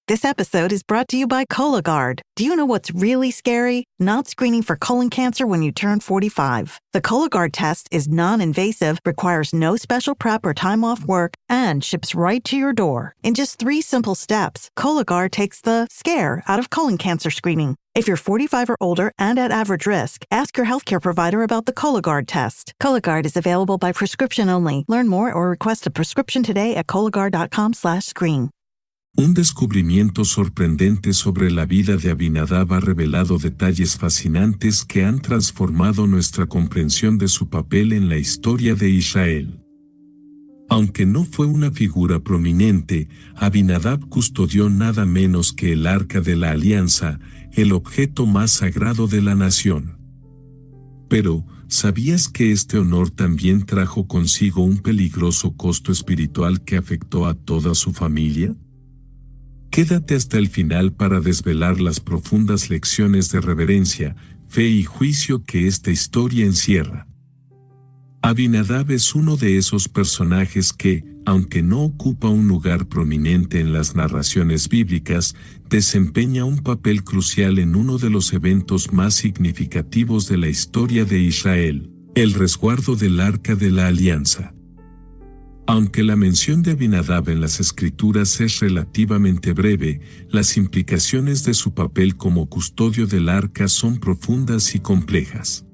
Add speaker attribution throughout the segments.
Speaker 1: This episode is brought to you by Cologuard. Do you know what's really scary? Not screening for colon cancer when you turn 45. The Cologuard test is non-invasive, requires no special prep or time off work, and ships right to your door. In just 3 simple steps, Cologuard takes the scare out of colon cancer screening. If you're 45 or older and at average risk, ask your healthcare provider about the Cologuard test. Cologuard is available by prescription only. Learn more or request a prescription today at Cologuard.com/screen.
Speaker 2: Un descubrimiento sorprendente sobre la vida de Abinadab ha revelado detalles fascinantes que han transformado nuestra comprensión de su papel en la historia de Israel. Aunque no fue una figura prominente, Abinadab custodió nada menos que el Arca de la Alianza, el objeto más sagrado de la nación. Pero, ¿sabías que este honor también trajo consigo un peligroso costo espiritual que afectó a toda su familia? Quédate hasta el final para desvelar las profundas lecciones de reverencia, fe y juicio que esta historia encierra. Abinadab es uno de esos personajes que, aunque no ocupa un lugar prominente en las narraciones bíblicas, desempeña un papel crucial en uno de los eventos más significativos de la historia de Israel, el resguardo del Arca de la Alianza. Aunque la mención de Abinadab en las Escrituras es relativamente breve, las implicaciones de su papel como custodio del arca son profundas y complejas.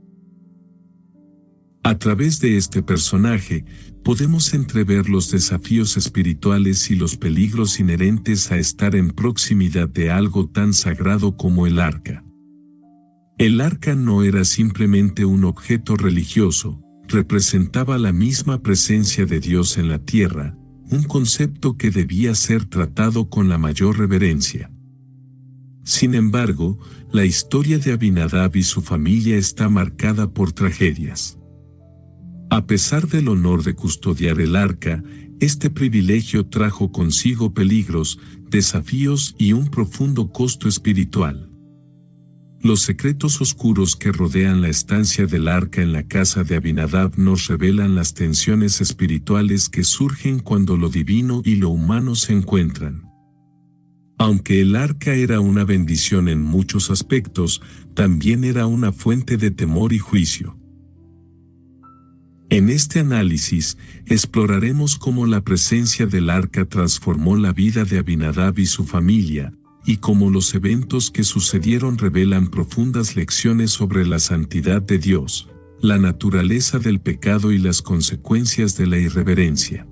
Speaker 2: A través de este personaje, podemos entrever los desafíos espirituales y los peligros inherentes a estar en proximidad de algo tan sagrado como el arca. El arca no era simplemente un objeto religioso, representaba la misma presencia de Dios en la tierra, un concepto que debía ser tratado con la mayor reverencia. Sin embargo, la historia de Abinadab y su familia está marcada por tragedias. A pesar del honor de custodiar el arca, este privilegio trajo consigo peligros, desafíos y un profundo costo espiritual. Los secretos oscuros que rodean la estancia del arca en la casa de Abinadab nos revelan las tensiones espirituales que surgen cuando lo divino y lo humano se encuentran. Aunque el arca era una bendición en muchos aspectos, también era una fuente de temor y juicio. En este análisis, exploraremos cómo la presencia del arca transformó la vida de Abinadab y su familia, y cómo los eventos que sucedieron revelan profundas lecciones sobre la santidad de Dios, la naturaleza del pecado y las consecuencias de la irreverencia.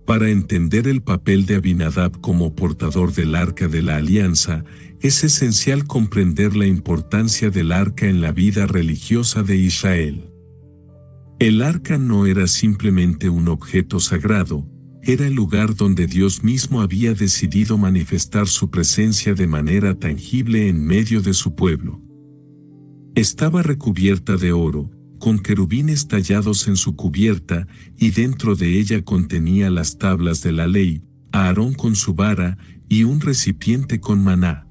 Speaker 2: Para entender el papel de Abinadab como portador del Arca de la Alianza, es esencial comprender la importancia del arca en la vida religiosa de Israel. El arca no era simplemente un objeto sagrado, era el lugar donde Dios mismo había decidido manifestar su presencia de manera tangible en medio de su pueblo. Estaba recubierta de oro, con querubines tallados en su cubierta, y dentro de ella contenía las tablas de la ley, Aarón con su vara, y un recipiente con maná.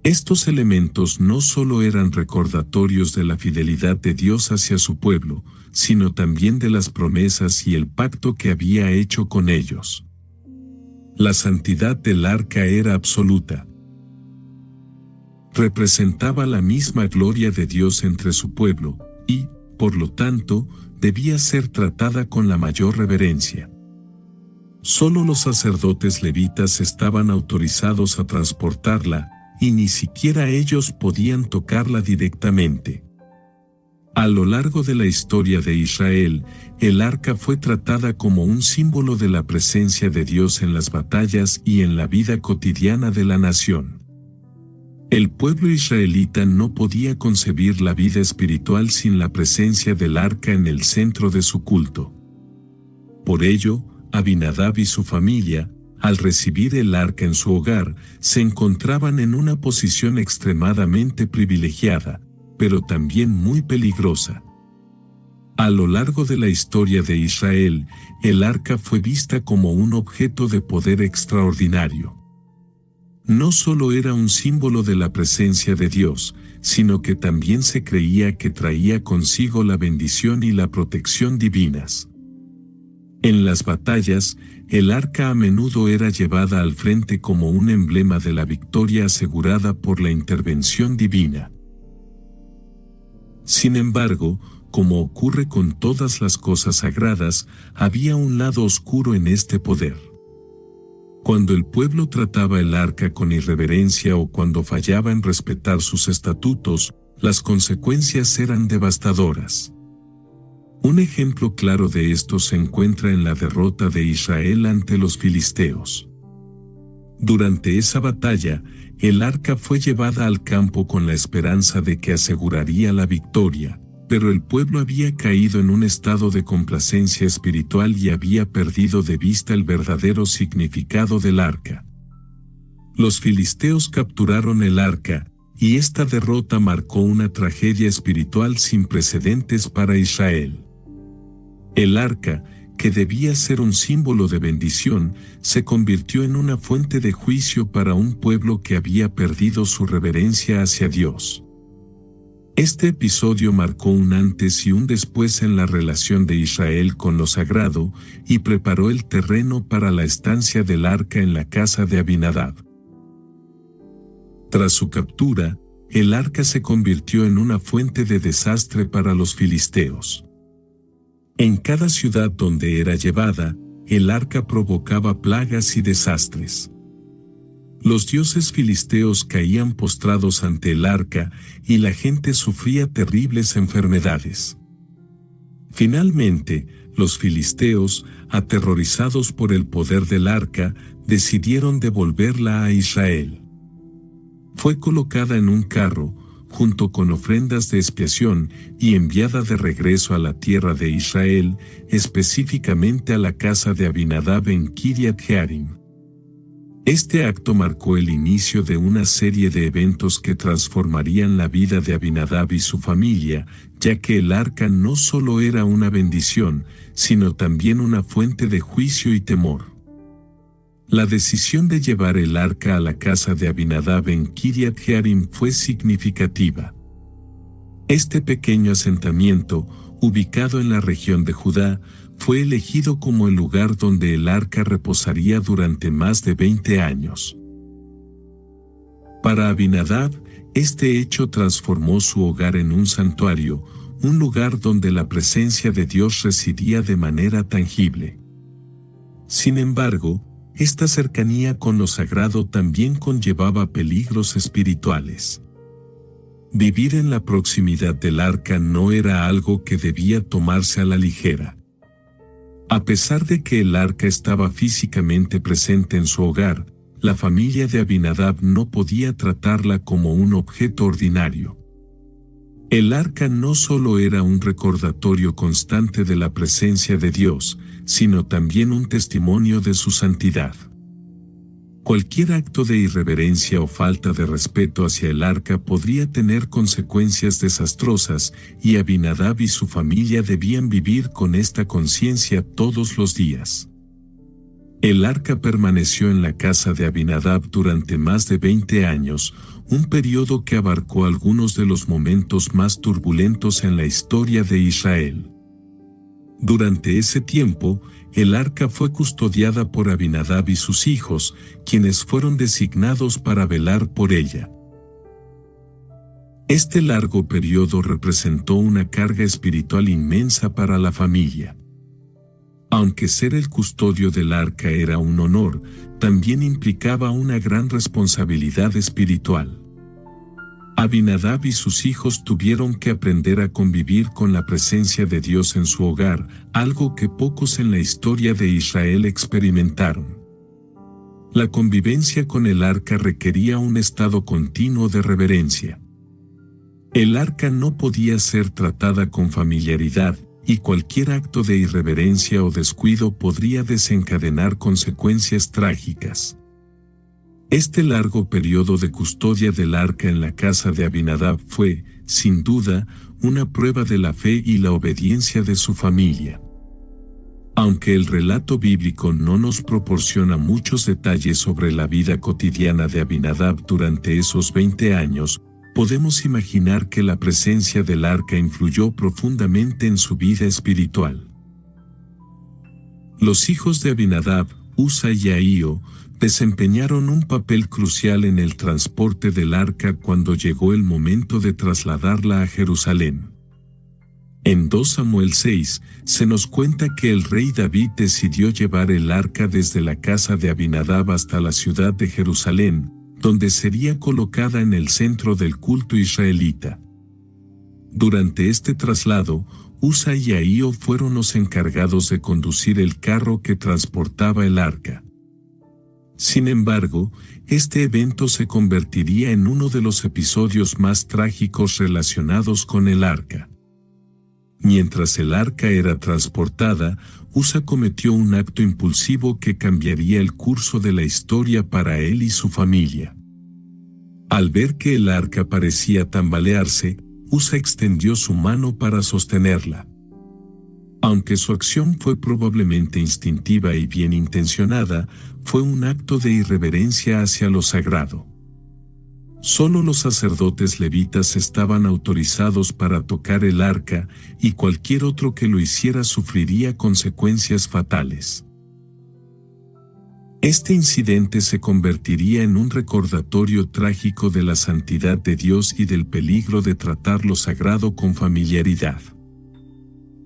Speaker 2: Estos elementos no solo eran recordatorios de la fidelidad de Dios hacia su pueblo, sino también de las promesas y el pacto que había hecho con ellos. La santidad del arca era absoluta. Representaba la misma gloria de Dios entre su pueblo, y, por lo tanto, debía ser tratada con la mayor reverencia. Solo los sacerdotes levitas estaban autorizados a transportarla, y ni siquiera ellos podían tocarla directamente. A lo largo de la historia de Israel, el arca fue tratada como un símbolo de la presencia de Dios en las batallas y en la vida cotidiana de la nación. El pueblo israelita no podía concebir la vida espiritual sin la presencia del arca en el centro de su culto. Por ello, Abinadab y su familia, al recibir el arca en su hogar, se encontraban en una posición extremadamente privilegiada, pero también muy peligrosa. A lo largo de la historia de Israel, el arca fue vista como un objeto de poder extraordinario. No solo era un símbolo de la presencia de Dios, sino que también se creía que traía consigo la bendición y la protección divinas. En las batallas, el arca a menudo era llevada al frente como un emblema de la victoria asegurada por la intervención divina. Sin embargo, como ocurre con todas las cosas sagradas, había un lado oscuro en este poder. Cuando el pueblo trataba el arca con irreverencia o cuando fallaba en respetar sus estatutos, las consecuencias eran devastadoras. Un ejemplo claro de esto se encuentra en la derrota de Israel ante los filisteos. Durante esa batalla, el arca fue llevada al campo con la esperanza de que aseguraría la victoria, pero el pueblo había caído en un estado de complacencia espiritual y había perdido de vista el verdadero significado del arca. Los filisteos capturaron el arca, y esta derrota marcó una tragedia espiritual sin precedentes para Israel. El arca, que debía ser un símbolo de bendición, se convirtió en una fuente de juicio para un pueblo que había perdido su reverencia hacia Dios. Este episodio marcó un antes y un después en la relación de Israel con lo sagrado y preparó el terreno para la estancia del arca en la casa de Abinadab. Tras su captura, el arca se convirtió en una fuente de desastre para los filisteos. En cada ciudad donde era llevada, el arca provocaba plagas y desastres. Los dioses filisteos caían postrados ante el arca y la gente sufría terribles enfermedades. Finalmente, los filisteos, aterrorizados por el poder del arca, decidieron devolverla a Israel. Fue colocada en un carro, junto con ofrendas de expiación, y enviada de regreso a la tierra de Israel, específicamente a la casa de Abinadab en Kiriat Jearim. Este acto marcó el inicio de una serie de eventos que transformarían la vida de Abinadab y su familia, ya que el arca no solo era una bendición, sino también una fuente de juicio y temor. La decisión de llevar el arca a la casa de Abinadab en Kiriat Jearim fue significativa. Este pequeño asentamiento, ubicado en la región de Judá, fue elegido como el lugar donde el arca reposaría durante más de 20 años. Para Abinadab, este hecho transformó su hogar en un santuario, un lugar donde la presencia de Dios residía de manera tangible. Sin embargo, esta cercanía con lo sagrado también conllevaba peligros espirituales. Vivir en la proximidad del arca no era algo que debía tomarse a la ligera. A pesar de que el arca estaba físicamente presente en su hogar, la familia de Abinadab no podía tratarla como un objeto ordinario. El arca no solo era un recordatorio constante de la presencia de Dios, sino también un testimonio de su santidad. Cualquier acto de irreverencia o falta de respeto hacia el arca podría tener consecuencias desastrosas, y Abinadab y su familia debían vivir con esta conciencia todos los días. El arca permaneció en la casa de Abinadab durante más de 20 años, un periodo que abarcó algunos de los momentos más turbulentos en la historia de Israel. Durante ese tiempo, el arca fue custodiada por Abinadab y sus hijos, quienes fueron designados para velar por ella. Este largo periodo representó una carga espiritual inmensa para la familia. Aunque ser el custodio del arca era un honor, también implicaba una gran responsabilidad espiritual. Abinadab y sus hijos tuvieron que aprender a convivir con la presencia de Dios en su hogar, algo que pocos en la historia de Israel experimentaron. La convivencia con el arca requería un estado continuo de reverencia. El arca no podía ser tratada con familiaridad, y cualquier acto de irreverencia o descuido podría desencadenar consecuencias trágicas. Este largo periodo de custodia del arca en la casa de Abinadab fue, sin duda, una prueba de la fe y la obediencia de su familia. Aunque el relato bíblico no nos proporciona muchos detalles sobre la vida cotidiana de Abinadab durante esos 20 años, podemos imaginar que la presencia del arca influyó profundamente en su vida espiritual. Los hijos de Abinadab, Usa y Ahío desempeñaron un papel crucial en el transporte del arca cuando llegó el momento de trasladarla a Jerusalén. En 2 Samuel 6, se nos cuenta que el rey David decidió llevar el arca desde la casa de Abinadab hasta la ciudad de Jerusalén, donde sería colocada en el centro del culto israelita. Durante este traslado, Usa y Ahío fueron los encargados de conducir el carro que transportaba el arca. Sin embargo, este evento se convertiría en uno de los episodios más trágicos relacionados con el arca. Mientras el arca era transportada, Usa cometió un acto impulsivo que cambiaría el curso de la historia para él y su familia. Al ver que el arca parecía tambalearse, Usa extendió su mano para sostenerla. Aunque su acción fue probablemente instintiva y bien intencionada, fue un acto de irreverencia hacia lo sagrado. Solo los sacerdotes levitas estaban autorizados para tocar el arca, y cualquier otro que lo hiciera sufriría consecuencias fatales. Este incidente se convertiría en un recordatorio trágico de la santidad de Dios y del peligro de tratar lo sagrado con familiaridad.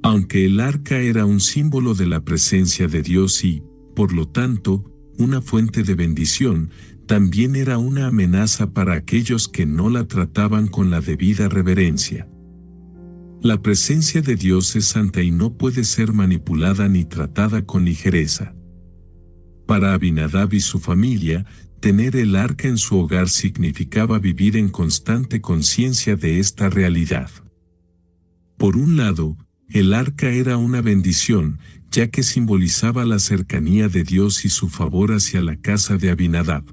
Speaker 2: Aunque el arca era un símbolo de la presencia de Dios y, por lo tanto, una fuente de bendición, también era una amenaza para aquellos que no la trataban con la debida reverencia. La presencia de Dios es santa y no puede ser manipulada ni tratada con ligereza. Para Abinadab y su familia, tener el arca en su hogar significaba vivir en constante conciencia de esta realidad. Por un lado, el arca era una bendición, ya que simbolizaba la cercanía de Dios y su favor hacia la casa de Abinadab.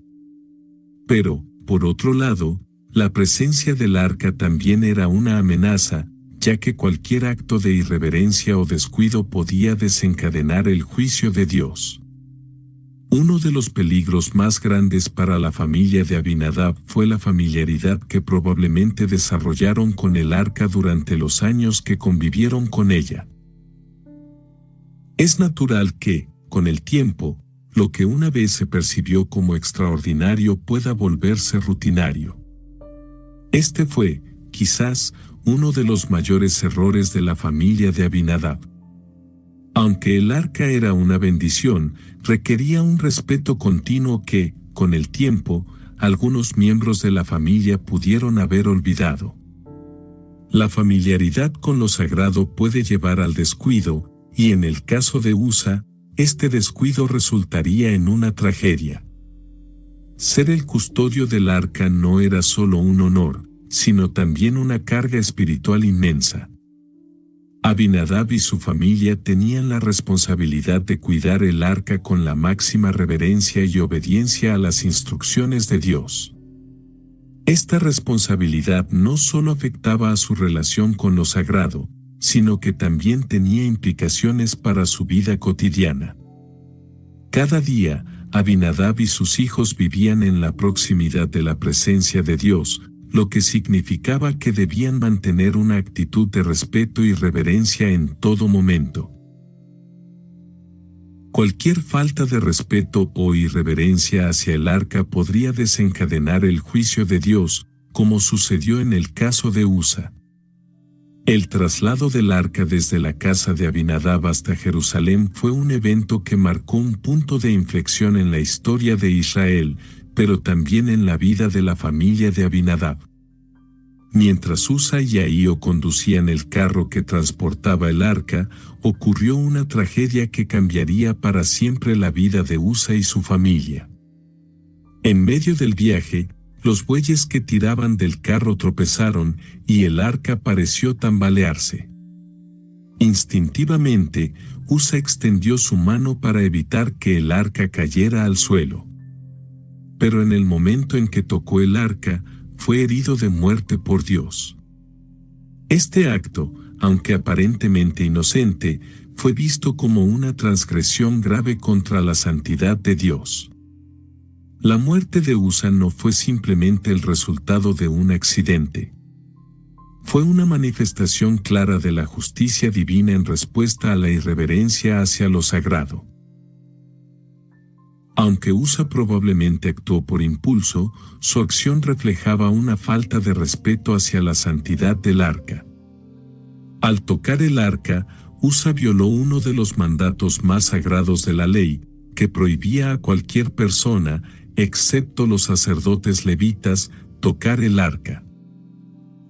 Speaker 2: Pero, por otro lado, la presencia del arca también era una amenaza, ya que cualquier acto de irreverencia o descuido podía desencadenar el juicio de Dios. Uno de los peligros más grandes para la familia de Abinadab fue la familiaridad que probablemente desarrollaron con el arca durante los años que convivieron con ella. Es natural que, con el tiempo, lo que una vez se percibió como extraordinario pueda volverse rutinario. Este fue, quizás, uno de los mayores errores de la familia de Abinadab. Aunque el arca era una bendición, requería un respeto continuo que, con el tiempo, algunos miembros de la familia pudieron haber olvidado. La familiaridad con lo sagrado puede llevar al descuido, y en el caso de Usa, este descuido resultaría en una tragedia. Ser el custodio del arca no era solo un honor, sino también una carga espiritual inmensa. Abinadab y su familia tenían la responsabilidad de cuidar el arca con la máxima reverencia y obediencia a las instrucciones de Dios. Esta responsabilidad no solo afectaba a su relación con lo sagrado, sino que también tenía implicaciones para su vida cotidiana. Cada día, Abinadab y sus hijos vivían en la proximidad de la presencia de Dios, lo que significaba que debían mantener una actitud de respeto y reverencia en todo momento. Cualquier falta de respeto o irreverencia hacia el arca podría desencadenar el juicio de Dios, como sucedió en el caso de Usa. El traslado del arca desde la casa de Abinadab hasta Jerusalén fue un evento que marcó un punto de inflexión en la historia de Israel, pero también en la vida de la familia de Abinadab. Mientras Usa y Ahío conducían el carro que transportaba el arca, ocurrió una tragedia que cambiaría para siempre la vida de Usa y su familia. En medio del viaje, los bueyes que tiraban del carro tropezaron y el arca pareció tambalearse. Instintivamente, Usa extendió su mano para evitar que el arca cayera al suelo. Pero en el momento en que tocó el arca, fue herido de muerte por Dios. Este acto, aunque aparentemente inocente, fue visto como una transgresión grave contra la santidad de Dios. La muerte de Usa no fue simplemente el resultado de un accidente. Fue una manifestación clara de la justicia divina en respuesta a la irreverencia hacia lo sagrado. Aunque Usa probablemente actuó por impulso, su acción reflejaba una falta de respeto hacia la santidad del arca. Al tocar el arca, Usa violó uno de los mandatos más sagrados de la ley, que prohibía a cualquier persona, excepto los sacerdotes levitas, tocar el arca.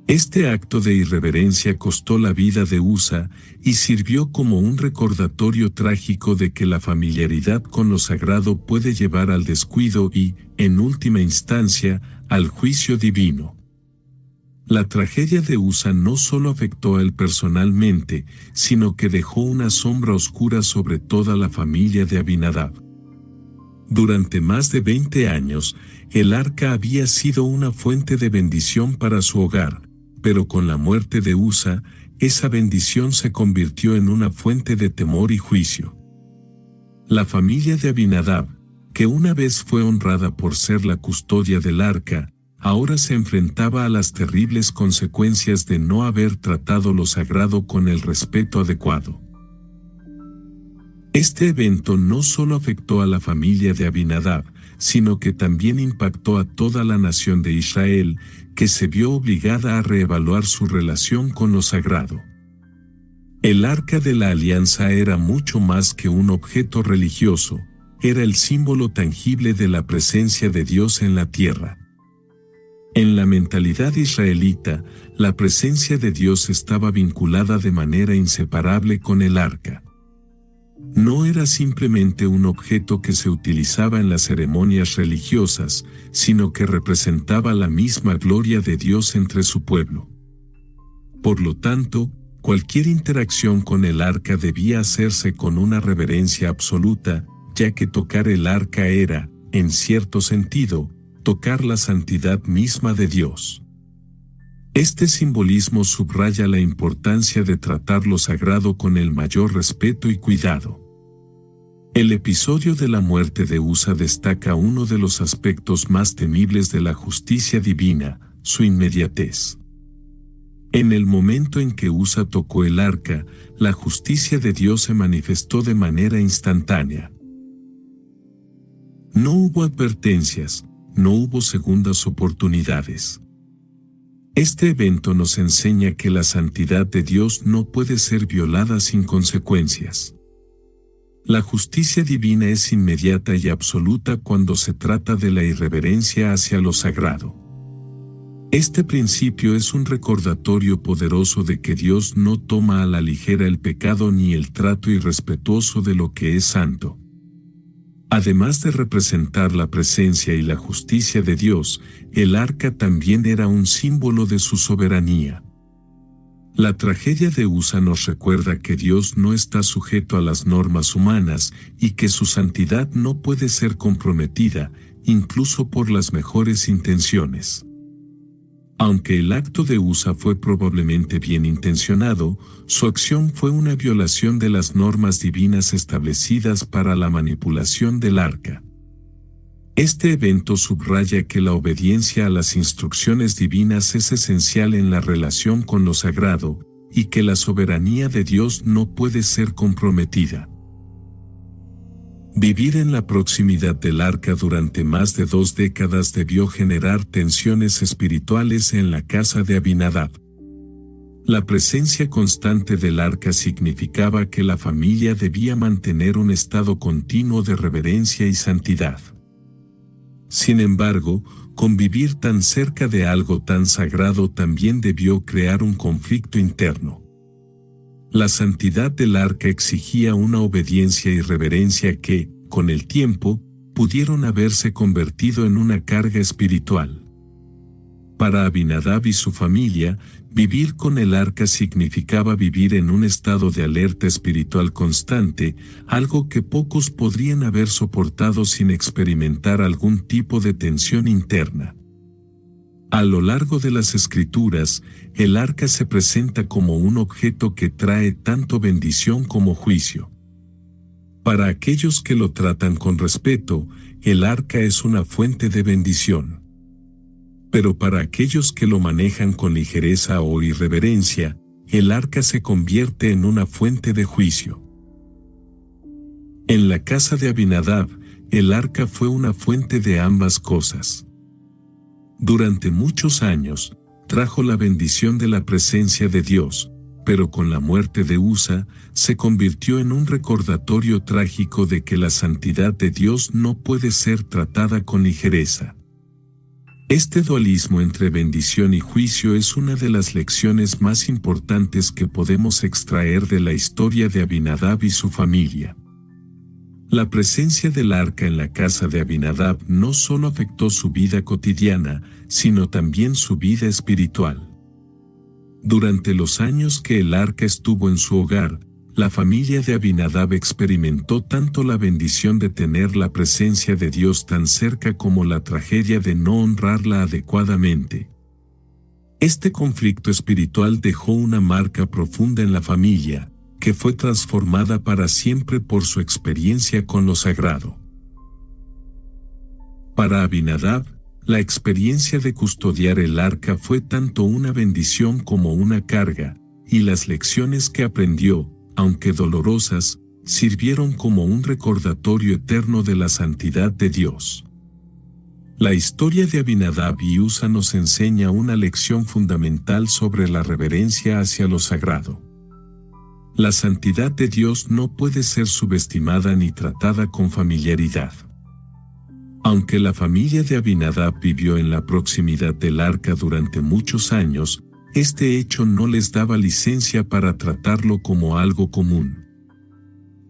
Speaker 2: Este acto de irreverencia costó la vida de Usa y sirvió como un recordatorio trágico de que la familiaridad con lo sagrado puede llevar al descuido y, en última instancia, al juicio divino. La tragedia de Usa no solo afectó a él personalmente, sino que dejó una sombra oscura sobre toda la familia de Abinadab. Durante más de 20 años, el arca había sido una fuente de bendición para su hogar, pero con la muerte de Usa, esa bendición se convirtió en una fuente de temor y juicio. La familia de Abinadab, que una vez fue honrada por ser la custodia del arca, ahora se enfrentaba a las terribles consecuencias de no haber tratado lo sagrado con el respeto adecuado. Este evento no solo afectó a la familia de Abinadab, sino que también impactó a toda la nación de Israel, que se vio obligada a reevaluar su relación con lo sagrado. El Arca de la Alianza era mucho más que un objeto religioso, era el símbolo tangible de la presencia de Dios en la tierra. En la mentalidad israelita, la presencia de Dios estaba vinculada de manera inseparable con el arca. No era simplemente un objeto que se utilizaba en las ceremonias religiosas, sino que representaba la misma gloria de Dios entre su pueblo. Por lo tanto, cualquier interacción con el arca debía hacerse con una reverencia absoluta, ya que tocar el arca era, en cierto sentido, tocar la santidad misma de Dios. Este simbolismo subraya la importancia de tratar lo sagrado con el mayor respeto y cuidado. El episodio de la muerte de Usa destaca uno de los aspectos más temibles de la justicia divina, su inmediatez. En el momento en que Usa tocó el arca, la justicia de Dios se manifestó de manera instantánea. No hubo advertencias, no hubo segundas oportunidades. Este evento nos enseña que la santidad de Dios no puede ser violada sin consecuencias. La justicia divina es inmediata y absoluta cuando se trata de la irreverencia hacia lo sagrado. Este principio es un recordatorio poderoso de que Dios no toma a la ligera el pecado ni el trato irrespetuoso de lo que es santo. Además de representar la presencia y la justicia de Dios, el arca también era un símbolo de su soberanía. La tragedia de Usa nos recuerda que Dios no está sujeto a las normas humanas y que su santidad no puede ser comprometida, incluso por las mejores intenciones. Aunque el acto de Usa fue probablemente bien intencionado, su acción fue una violación de las normas divinas establecidas para la manipulación del arca. Este evento subraya que la obediencia a las instrucciones divinas es esencial en la relación con lo sagrado, y que la soberanía de Dios no puede ser comprometida. Vivir en la proximidad del arca durante más de 2 décadas debió generar tensiones espirituales en la casa de Abinadab. La presencia constante del arca significaba que la familia debía mantener un estado continuo de reverencia y santidad. Sin embargo, convivir tan cerca de algo tan sagrado también debió crear un conflicto interno. La santidad del arca exigía una obediencia y reverencia que, con el tiempo, pudieron haberse convertido en una carga espiritual. Para Abinadab y su familia, vivir con el arca significaba vivir en un estado de alerta espiritual constante, algo que pocos podrían haber soportado sin experimentar algún tipo de tensión interna. A lo largo de las Escrituras, el arca se presenta como un objeto que trae tanto bendición como juicio. Para aquellos que lo tratan con respeto, el arca es una fuente de bendición. Pero para aquellos que lo manejan con ligereza o irreverencia, el arca se convierte en una fuente de juicio. En la casa de Abinadab, el arca fue una fuente de ambas cosas. Durante muchos años, trajo la bendición de la presencia de Dios, pero con la muerte de Usa, se convirtió en un recordatorio trágico de que la santidad de Dios no puede ser tratada con ligereza. Este dualismo entre bendición y juicio es una de las lecciones más importantes que podemos extraer de la historia de Abinadab y su familia. La presencia del arca en la casa de Abinadab no solo afectó su vida cotidiana, sino también su vida espiritual. Durante los años que el arca estuvo en su hogar, la familia de Abinadab experimentó tanto la bendición de tener la presencia de Dios tan cerca como la tragedia de no honrarla adecuadamente. Este conflicto espiritual dejó una marca profunda en la familia, que fue transformada para siempre por su experiencia con lo sagrado. Para Abinadab, la experiencia de custodiar el arca fue tanto una bendición como una carga, y las lecciones que aprendió, aunque dolorosas, sirvieron como un recordatorio eterno de la santidad de Dios. La historia de Abinadab y Usa nos enseña una lección fundamental sobre la reverencia hacia lo sagrado. La santidad de Dios no puede ser subestimada ni tratada con familiaridad. Aunque la familia de Abinadab vivió en la proximidad del arca durante muchos años, este hecho no les daba licencia para tratarlo como algo común.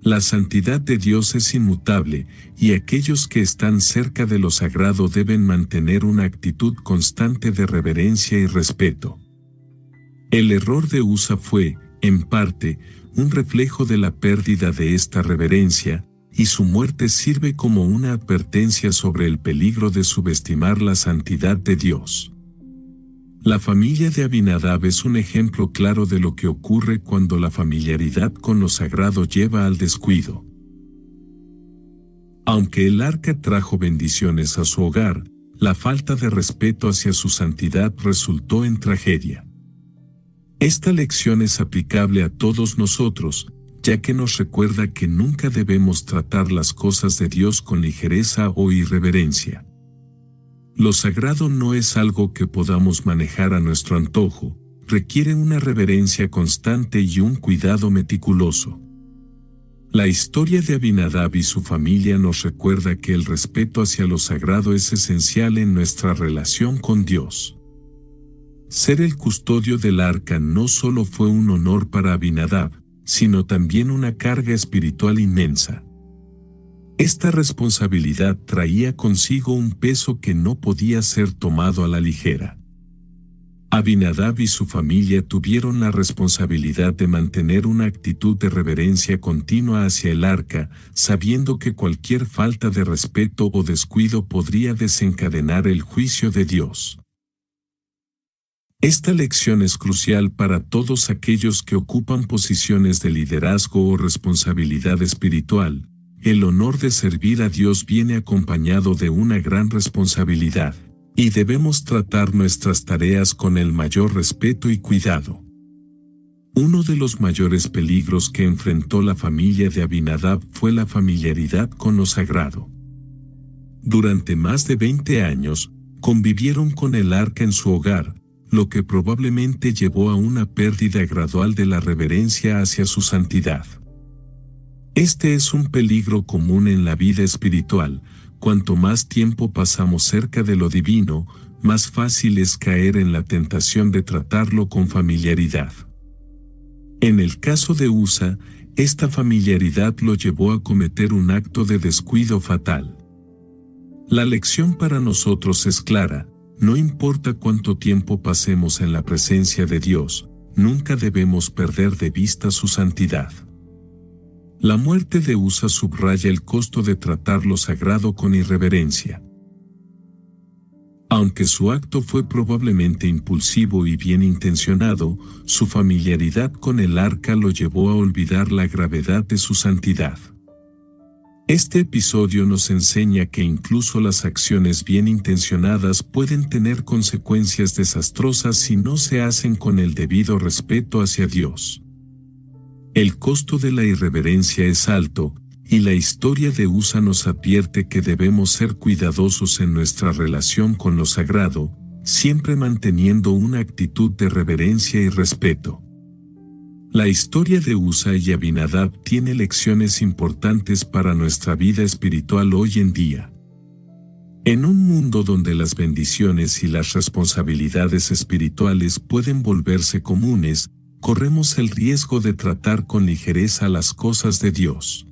Speaker 2: La santidad de Dios es inmutable, y aquellos que están cerca de lo sagrado deben mantener una actitud constante de reverencia y respeto. El error de Usa fue, en parte, un reflejo de la pérdida de esta reverencia, y su muerte sirve como una advertencia sobre el peligro de subestimar la santidad de Dios. La familia de Abinadab es un ejemplo claro de lo que ocurre cuando la familiaridad con lo sagrado lleva al descuido. Aunque el arca trajo bendiciones a su hogar, la falta de respeto hacia su santidad resultó en tragedia. Esta lección es aplicable a todos nosotros, ya que nos recuerda que nunca debemos tratar las cosas de Dios con ligereza o irreverencia. Lo sagrado no es algo que podamos manejar a nuestro antojo, requiere una reverencia constante y un cuidado meticuloso. La historia de Abinadab y su familia nos recuerda que el respeto hacia lo sagrado es esencial en nuestra relación con Dios. Ser el custodio del arca no solo fue un honor para Abinadab, sino también una carga espiritual inmensa. Esta responsabilidad traía consigo un peso que no podía ser tomado a la ligera. Abinadab y su familia tuvieron la responsabilidad de mantener una actitud de reverencia continua hacia el arca, sabiendo que cualquier falta de respeto o descuido podría desencadenar el juicio de Dios. Esta lección es crucial para todos aquellos que ocupan posiciones de liderazgo o responsabilidad espiritual. El honor de servir a Dios viene acompañado de una gran responsabilidad, y debemos tratar nuestras tareas con el mayor respeto y cuidado. Uno de los mayores peligros que enfrentó la familia de Abinadab fue la familiaridad con lo sagrado. Durante más de 20 años, convivieron con el arca en su hogar, lo que probablemente llevó a una pérdida gradual de la reverencia hacia su santidad. Este es un peligro común en la vida espiritual. Cuanto más tiempo pasamos cerca de lo divino, más fácil es caer en la tentación de tratarlo con familiaridad. En el caso de Usa, esta familiaridad lo llevó a cometer un acto de descuido fatal. La lección para nosotros es clara: no importa cuánto tiempo pasemos en la presencia de Dios, nunca debemos perder de vista su santidad. La muerte de Usa subraya el costo de tratar lo sagrado con irreverencia. Aunque su acto fue probablemente impulsivo y bien intencionado, su familiaridad con el arca lo llevó a olvidar la gravedad de su santidad. Este episodio nos enseña que incluso las acciones bien intencionadas pueden tener consecuencias desastrosas si no se hacen con el debido respeto hacia Dios. El costo de la irreverencia es alto, y la historia de Usa nos advierte que debemos ser cuidadosos en nuestra relación con lo sagrado, siempre manteniendo una actitud de reverencia y respeto. La historia de Usa y Abinadab tiene lecciones importantes para nuestra vida espiritual hoy en día. En un mundo donde las bendiciones y las responsabilidades espirituales pueden volverse comunes, corremos el riesgo de tratar con ligereza las cosas de Dios.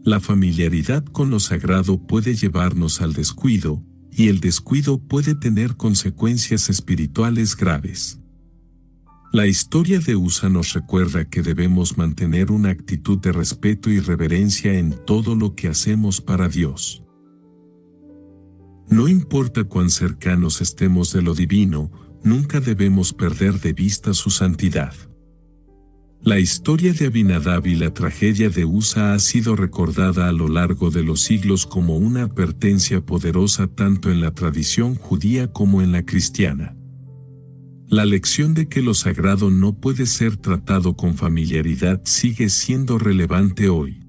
Speaker 2: La familiaridad con lo sagrado puede llevarnos al descuido, y el descuido puede tener consecuencias espirituales graves. La historia de Usa nos recuerda que debemos mantener una actitud de respeto y reverencia en todo lo que hacemos para Dios. No importa cuán cercanos estemos de lo divino, nunca debemos perder de vista su santidad. La historia de Abinadab y la tragedia de Usa ha sido recordada a lo largo de los siglos como una advertencia poderosa tanto en la tradición judía como en la cristiana. La lección de que lo sagrado no puede ser tratado con familiaridad sigue siendo relevante hoy.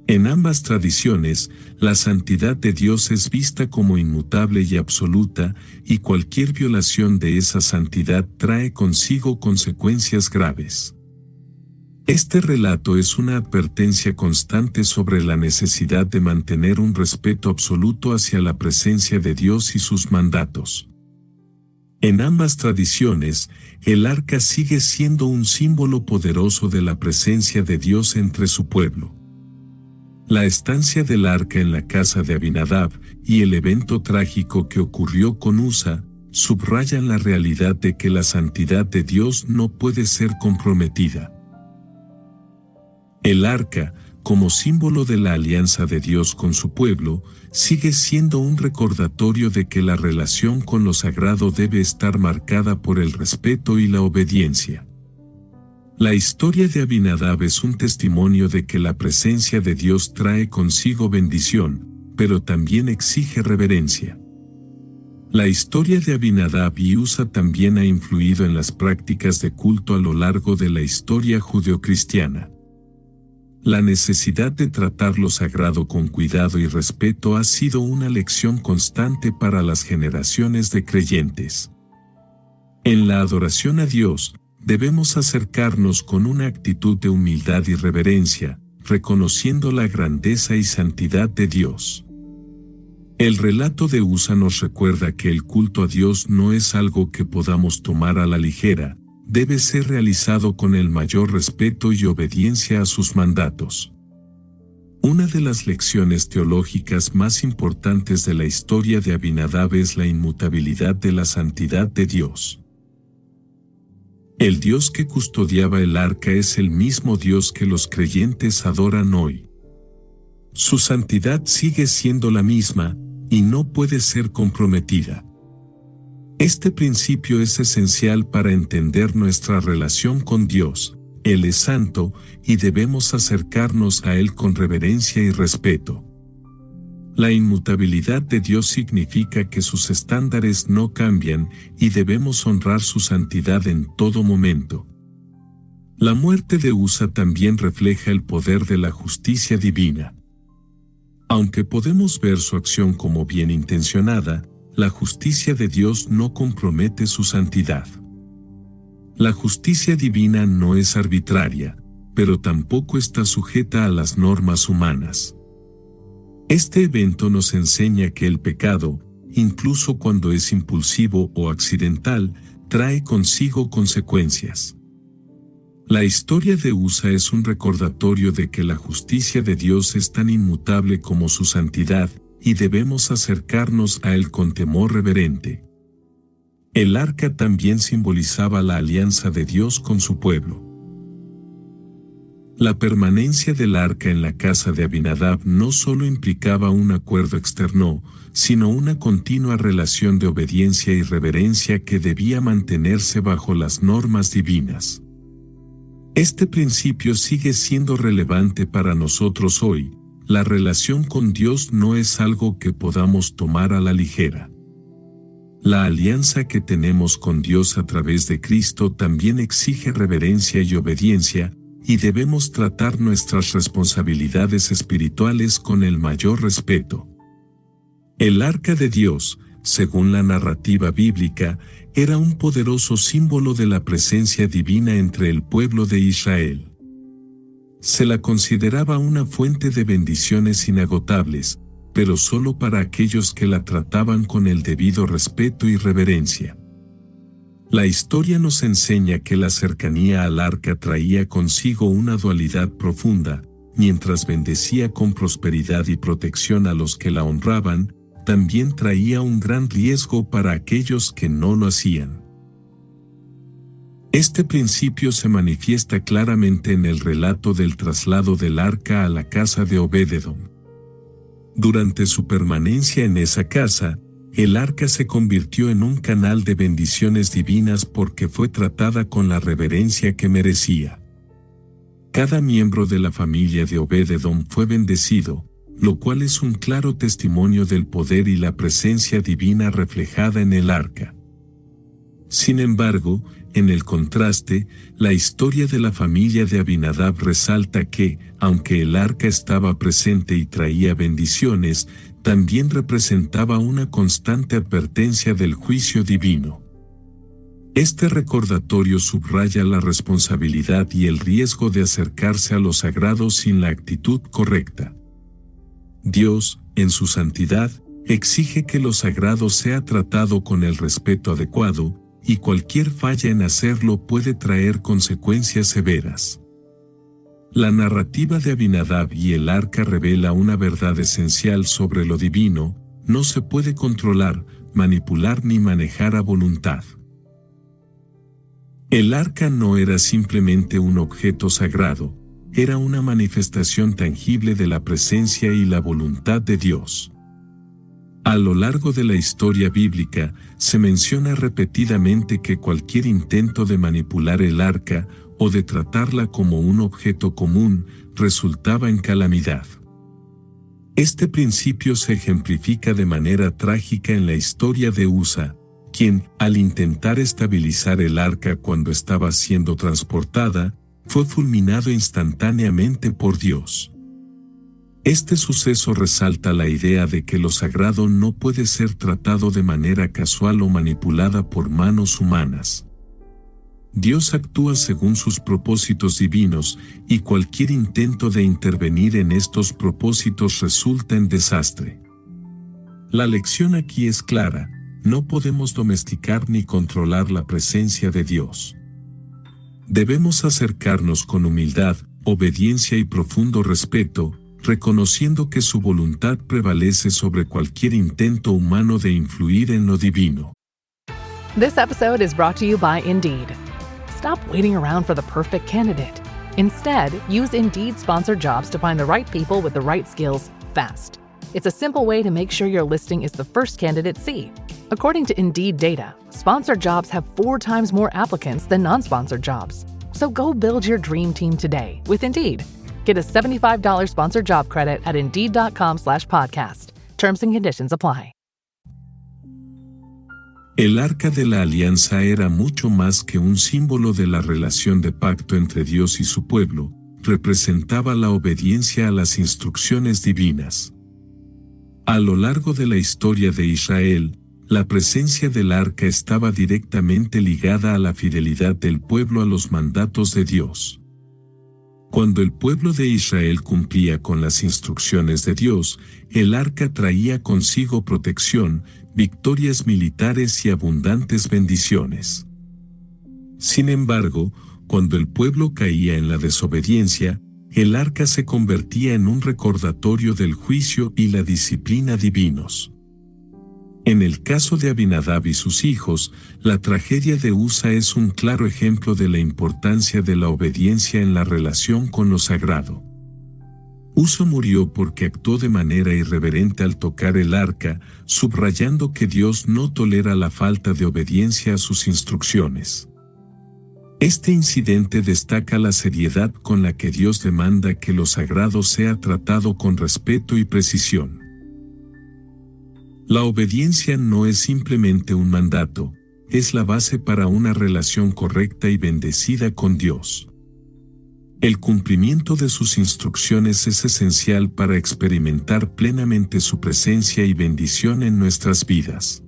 Speaker 2: En ambas tradiciones, la santidad de Dios es vista como inmutable y absoluta, y cualquier violación de esa santidad trae consigo consecuencias graves. Este relato es una advertencia constante sobre la necesidad de mantener un respeto absoluto hacia la presencia de Dios y sus mandatos. En ambas tradiciones, el arca sigue siendo un símbolo poderoso de la presencia de Dios entre su pueblo. La estancia del arca en la casa de Abinadab y el evento trágico que ocurrió con Usa subrayan la realidad de que la santidad de Dios no puede ser comprometida. El arca, como símbolo de la alianza de Dios con su pueblo, sigue siendo un recordatorio de que la relación con lo sagrado debe estar marcada por el respeto y la obediencia. La historia de Abinadab es un testimonio de que la presencia de Dios trae consigo bendición, pero también exige reverencia. La historia de Abinadab y Usa también ha influido en las prácticas de culto a lo largo de la historia judeocristiana. La necesidad de tratar lo sagrado con cuidado y respeto ha sido una lección constante para las generaciones de creyentes. En la adoración a Dios, debemos acercarnos con una actitud de humildad y reverencia, reconociendo la grandeza y santidad de Dios. El relato de Usa nos recuerda que el culto a Dios no es algo que podamos tomar a la ligera, debe ser realizado con el mayor respeto y obediencia a sus mandatos. Una de las lecciones teológicas más importantes de la historia de Abinadab es la inmutabilidad de la santidad de Dios. El Dios que custodiaba el arca es el mismo Dios que los creyentes adoran hoy. Su santidad sigue siendo la misma, y no puede ser comprometida. Este principio es esencial para entender nuestra relación con Dios. Él es santo, y debemos acercarnos a Él con reverencia y respeto. La inmutabilidad de Dios significa que sus estándares no cambian, y debemos honrar su santidad en todo momento. La muerte de Usa también refleja el poder de la justicia divina. Aunque podemos ver su acción como bien intencionada, la justicia de Dios no compromete su santidad. La justicia divina no es arbitraria, pero tampoco está sujeta a las normas humanas. Este evento nos enseña que el pecado, incluso cuando es impulsivo o accidental, trae consigo consecuencias. La historia de Usa es un recordatorio de que la justicia de Dios es tan inmutable como su santidad, y debemos acercarnos a Él con temor reverente. El arca también simbolizaba la alianza de Dios con su pueblo. La permanencia del arca en la casa de Abinadab no solo implicaba un acuerdo externo, sino una continua relación de obediencia y reverencia que debía mantenerse bajo las normas divinas. Este principio sigue siendo relevante para nosotros hoy. La relación con Dios no es algo que podamos tomar a la ligera. La alianza que tenemos con Dios a través de Cristo también exige reverencia y obediencia, y debemos tratar nuestras responsabilidades espirituales con el mayor respeto. El arca de Dios, según la narrativa bíblica, era un poderoso símbolo de la presencia divina entre el pueblo de Israel. Se la consideraba una fuente de bendiciones inagotables, pero solo para aquellos que la trataban con el debido respeto y reverencia. La historia nos enseña que la cercanía al arca traía consigo una dualidad profunda. Mientras bendecía con prosperidad y protección a los que la honraban, también traía un gran riesgo para aquellos que no lo hacían. Este principio se manifiesta claramente en el relato del traslado del arca a la casa de Obed-Edom. Durante su permanencia en esa casa, el arca se convirtió en un canal de bendiciones divinas porque fue tratada con la reverencia que merecía. Cada miembro de la familia de Obed-Edom fue bendecido, lo cual es un claro testimonio del poder y la presencia divina reflejada en el arca. Sin embargo, en el contraste, la historia de la familia de Abinadab resalta que, aunque el arca estaba presente y traía bendiciones, también representaba una constante advertencia del juicio divino. Este recordatorio subraya la responsabilidad y el riesgo de acercarse a lo sagrado sin la actitud correcta. Dios, en su santidad, exige que lo sagrado sea tratado con el respeto adecuado, y cualquier falla en hacerlo puede traer consecuencias severas. La narrativa de Abinadab y el arca revela una verdad esencial sobre lo divino: no se puede controlar, manipular ni manejar a voluntad. El arca no era simplemente un objeto sagrado, era una manifestación tangible de la presencia y la voluntad de Dios. A lo largo de la historia bíblica, se menciona repetidamente que cualquier intento de manipular el arca o de tratarla como un objeto común resultaba en calamidad. Este principio se ejemplifica de manera trágica en la historia de Usa, quien, al intentar estabilizar el arca cuando estaba siendo transportada, fue fulminado instantáneamente por Dios. Este suceso resalta la idea de que lo sagrado no puede ser tratado de manera casual o manipulada por manos humanas. Dios actúa según sus propósitos divinos, y cualquier intento de intervenir en estos propósitos resulta en desastre. La lección aquí es clara: no podemos domesticar ni controlar la presencia de Dios. Debemos acercarnos con humildad, obediencia y profundo respeto, reconociendo que su voluntad prevalece sobre cualquier intento humano de influir en lo divino.
Speaker 3: This episode is brought to you by Indeed. Stop waiting around for the perfect candidate. Instead, use Indeed sponsored jobs to find the right people with the right skills fast. It's a simple way to make sure your listing is the first candidates see. According to Indeed data, sponsored jobs have 4 times more applicants than non-sponsored jobs. So go build your dream team today with Indeed. Get a $75 sponsored job credit at Indeed.com/podcast. Terms and conditions apply.
Speaker 2: El arca de la alianza era mucho más que un símbolo de la relación de pacto entre Dios y su pueblo, representaba la obediencia a las instrucciones divinas. A lo largo de la historia de Israel, la presencia del arca estaba directamente ligada a la fidelidad del pueblo a los mandatos de Dios. Cuando el pueblo de Israel cumplía con las instrucciones de Dios, el arca traía consigo protección, victorias militares y abundantes bendiciones. Sin embargo, cuando el pueblo caía en la desobediencia, el arca se convertía en un recordatorio del juicio y la disciplina divinos. En el caso de Abinadab y sus hijos, la tragedia de Usa es un claro ejemplo de la importancia de la obediencia en la relación con lo sagrado. Usa murió porque actuó de manera irreverente al tocar el arca, subrayando que Dios no tolera la falta de obediencia a sus instrucciones. Este incidente destaca la seriedad con la que Dios demanda que lo sagrado sea tratado con respeto y precisión. La obediencia no es simplemente un mandato, es la base para una relación correcta y bendecida con Dios. El cumplimiento de sus instrucciones es esencial para experimentar plenamente su presencia y bendición en nuestras vidas.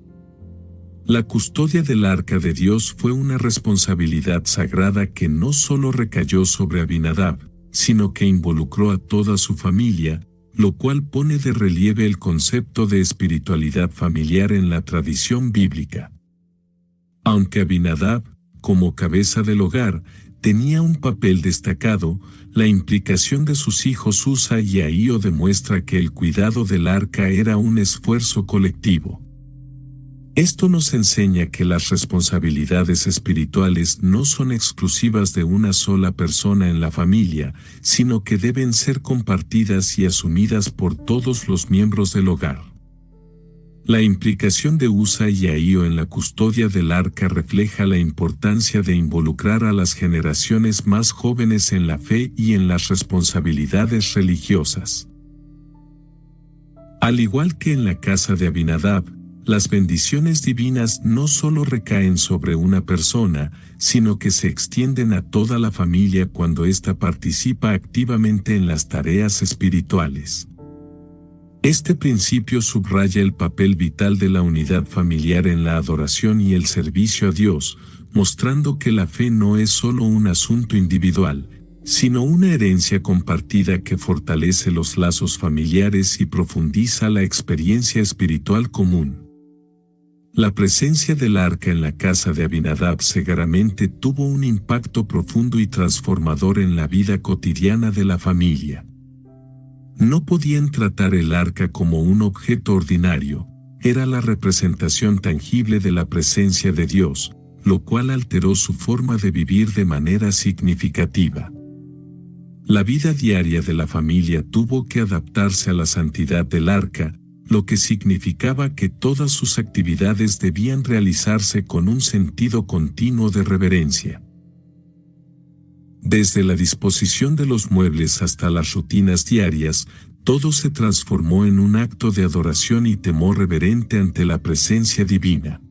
Speaker 2: La custodia del Arca de Dios fue una responsabilidad sagrada que no solo recayó sobre Abinadab, sino que involucró a toda su familia, lo cual pone de relieve el concepto de espiritualidad familiar en la tradición bíblica. Aunque Abinadab, como cabeza del hogar, tenía un papel destacado, la implicación de sus hijos Usa y Ahío demuestra que el cuidado del arca era un esfuerzo colectivo. Esto nos enseña que las responsabilidades espirituales no son exclusivas de una sola persona en la familia, sino que deben ser compartidas y asumidas por todos los miembros del hogar. La implicación de Usa y Ahío en la custodia del arca refleja la importancia de involucrar a las generaciones más jóvenes en la fe y en las responsabilidades religiosas. Al igual que en la casa de Abinadab, las bendiciones divinas no solo recaen sobre una persona, sino que se extienden a toda la familia cuando ésta participa activamente en las tareas espirituales. Este principio subraya el papel vital de la unidad familiar en la adoración y el servicio a Dios, mostrando que la fe no es solo un asunto individual, sino una herencia compartida que fortalece los lazos familiares y profundiza la experiencia espiritual común. La presencia del arca en la casa de Abinadab seguramente tuvo un impacto profundo y transformador en la vida cotidiana de la familia. No podían tratar el arca como un objeto ordinario, era la representación tangible de la presencia de Dios, lo cual alteró su forma de vivir de manera significativa. La vida diaria de la familia tuvo que adaptarse a la santidad del arca, lo que significaba que todas sus actividades debían realizarse con un sentido continuo de reverencia. Desde la disposición de los muebles hasta las rutinas diarias, todo se transformó en un acto de adoración y temor reverente ante la presencia divina.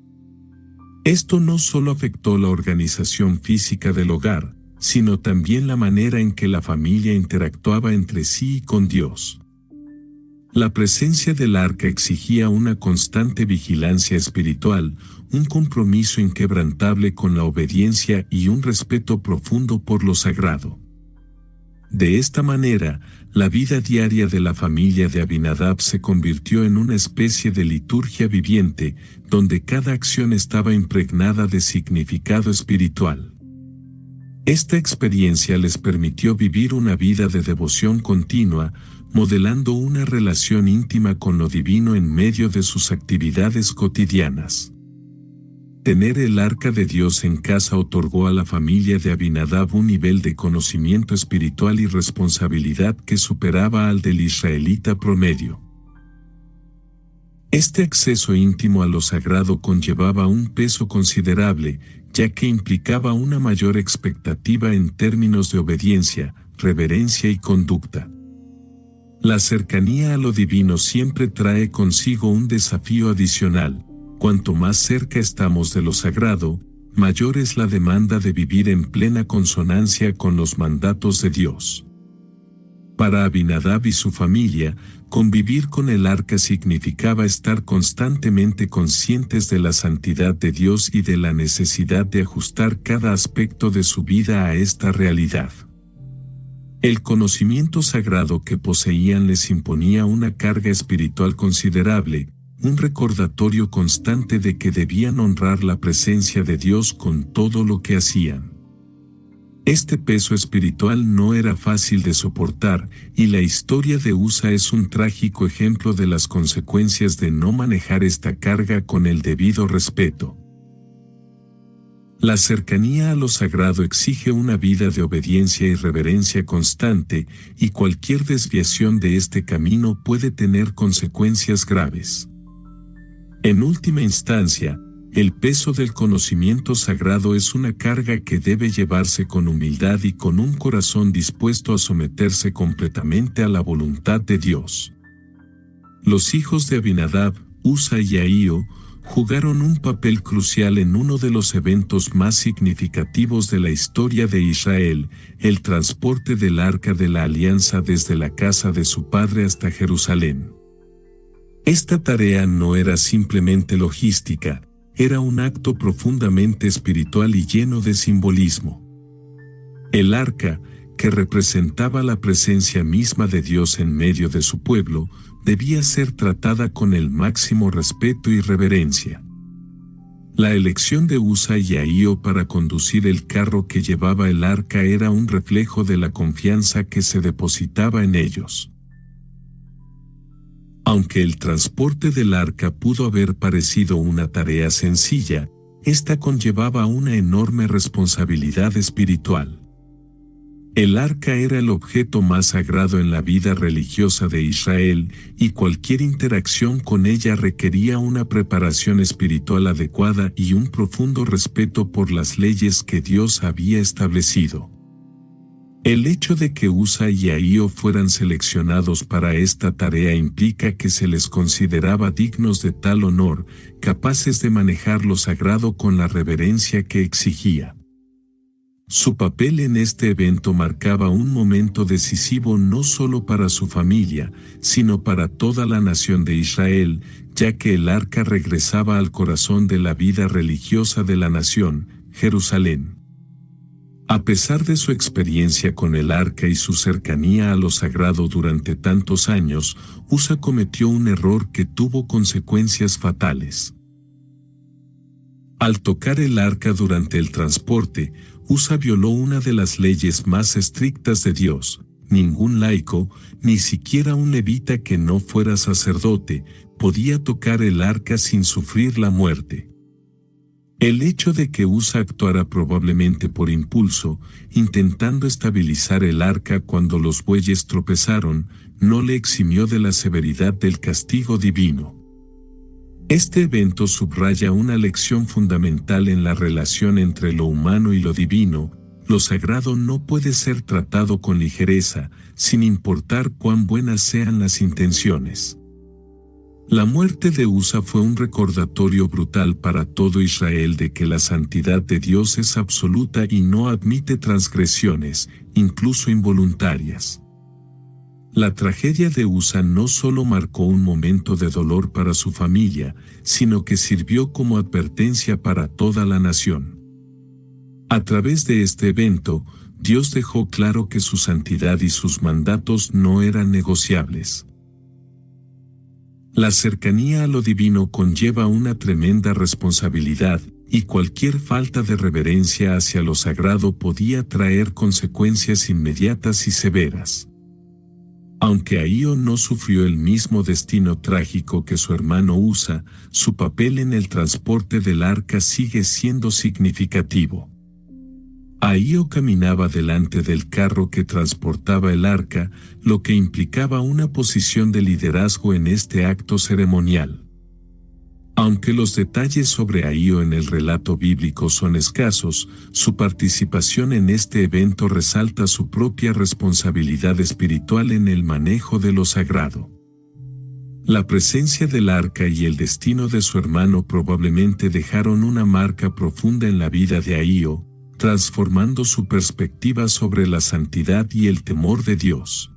Speaker 2: Esto no solo afectó la organización física del hogar, sino también la manera en que la familia interactuaba entre sí y con Dios. La presencia del arca exigía una constante vigilancia espiritual, un compromiso inquebrantable con la obediencia y un respeto profundo por lo sagrado. De esta manera, la vida diaria de la familia de Abinadab se convirtió en una especie de liturgia viviente, donde cada acción estaba impregnada de significado espiritual. Esta experiencia les permitió vivir una vida de devoción continua, modelando una relación íntima con lo divino en medio de sus actividades cotidianas. Tener el arca de Dios en casa otorgó a la familia de Abinadab un nivel de conocimiento espiritual y responsabilidad que superaba al del israelita promedio. Este acceso íntimo a lo sagrado conllevaba un peso considerable, ya que implicaba una mayor expectativa en términos de obediencia, reverencia y conducta. La cercanía a lo divino siempre trae consigo un desafío adicional. Cuanto más cerca estamos de lo sagrado, mayor es la demanda de vivir en plena consonancia con los mandatos de Dios. Para Abinadab y su familia, convivir con el arca significaba estar constantemente conscientes de la santidad de Dios y de la necesidad de ajustar cada aspecto de su vida a esta realidad. El conocimiento sagrado que poseían les imponía una carga espiritual considerable, un recordatorio constante de que debían honrar la presencia de Dios con todo lo que hacían. Este peso espiritual no era fácil de soportar, y la historia de Usa es un trágico ejemplo de las consecuencias de no manejar esta carga con el debido respeto. La cercanía a lo sagrado exige una vida de obediencia y reverencia constante, y cualquier desviación de este camino puede tener consecuencias graves. En última instancia, el peso del conocimiento sagrado es una carga que debe llevarse con humildad y con un corazón dispuesto a someterse completamente a la voluntad de Dios. Los hijos de Abinadab, Usa y Ahío, jugaron un papel crucial en uno de los eventos más significativos de la historia de Israel, el transporte del Arca de la Alianza desde la casa de su padre hasta Jerusalén. Esta tarea no era simplemente logística, era un acto profundamente espiritual y lleno de simbolismo. El arca, que representaba la presencia misma de Dios en medio de su pueblo, debía ser tratada con el máximo respeto y reverencia. La elección de Usa y Ahío para conducir el carro que llevaba el arca era un reflejo de la confianza que se depositaba en ellos. Aunque el transporte del arca pudo haber parecido una tarea sencilla, esta conllevaba una enorme responsabilidad espiritual. El arca era el objeto más sagrado en la vida religiosa de Israel, y cualquier interacción con ella requería una preparación espiritual adecuada y un profundo respeto por las leyes que Dios había establecido. El hecho de que Usa y Ahío fueran seleccionados para esta tarea implica que se les consideraba dignos de tal honor, capaces de manejar lo sagrado con la reverencia que exigía. Su papel en este evento marcaba un momento decisivo no solo para su familia, sino para toda la nación de Israel, ya que el arca regresaba al corazón de la vida religiosa de la nación, Jerusalén. A pesar de su experiencia con el arca y su cercanía a lo sagrado durante tantos años, Usa cometió un error que tuvo consecuencias fatales. Al tocar el arca durante el transporte, Usa violó una de las leyes más estrictas de Dios. Ningún laico, ni siquiera un levita que no fuera sacerdote, podía tocar el arca sin sufrir la muerte. El hecho de que Usa actuara probablemente por impulso, intentando estabilizar el arca cuando los bueyes tropezaron, no le eximió de la severidad del castigo divino. Este evento subraya una lección fundamental en la relación entre lo humano y lo divino. Lo sagrado no puede ser tratado con ligereza, sin importar cuán buenas sean las intenciones. La muerte de Usa fue un recordatorio brutal para todo Israel de que la santidad de Dios es absoluta y no admite transgresiones, incluso involuntarias. La tragedia de Usa no solo marcó un momento de dolor para su familia, sino que sirvió como advertencia para toda la nación. A través de este evento, Dios dejó claro que su santidad y sus mandatos no eran negociables. La cercanía a lo divino conlleva una tremenda responsabilidad, y cualquier falta de reverencia hacia lo sagrado podía traer consecuencias inmediatas y severas. Aunque Ahío no sufrió el mismo destino trágico que su hermano Usa, su papel en el transporte del arca sigue siendo significativo. Ahío caminaba delante del carro que transportaba el arca, lo que implicaba una posición de liderazgo en este acto ceremonial. Aunque los detalles sobre Ahío en el relato bíblico son escasos, su participación en este evento resalta su propia responsabilidad espiritual en el manejo de lo sagrado. La presencia del arca y el destino de su hermano probablemente dejaron una marca profunda en la vida de Ahío, transformando su perspectiva sobre la santidad y el temor de Dios.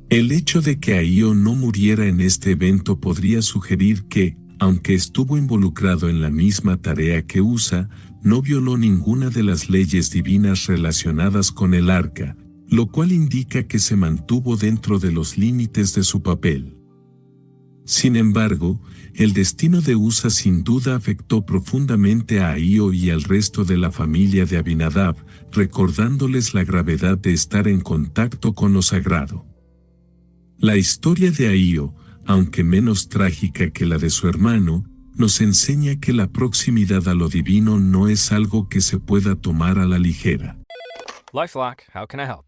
Speaker 2: El hecho de que Ahío no muriera en este evento podría sugerir que, aunque estuvo involucrado en la misma tarea que Usa, no violó ninguna de las leyes divinas relacionadas con el arca, lo cual indica que se mantuvo dentro de los límites de su papel. Sin embargo, el destino de Usa sin duda afectó profundamente a Ahío y al resto de la familia de Abinadab, recordándoles la gravedad de estar en contacto con lo sagrado. La historia de Ahío, aunque menos trágica que la de su hermano, nos enseña que la proximidad a lo divino no es algo que se pueda tomar a la ligera.
Speaker 4: LifeLock, how can I help?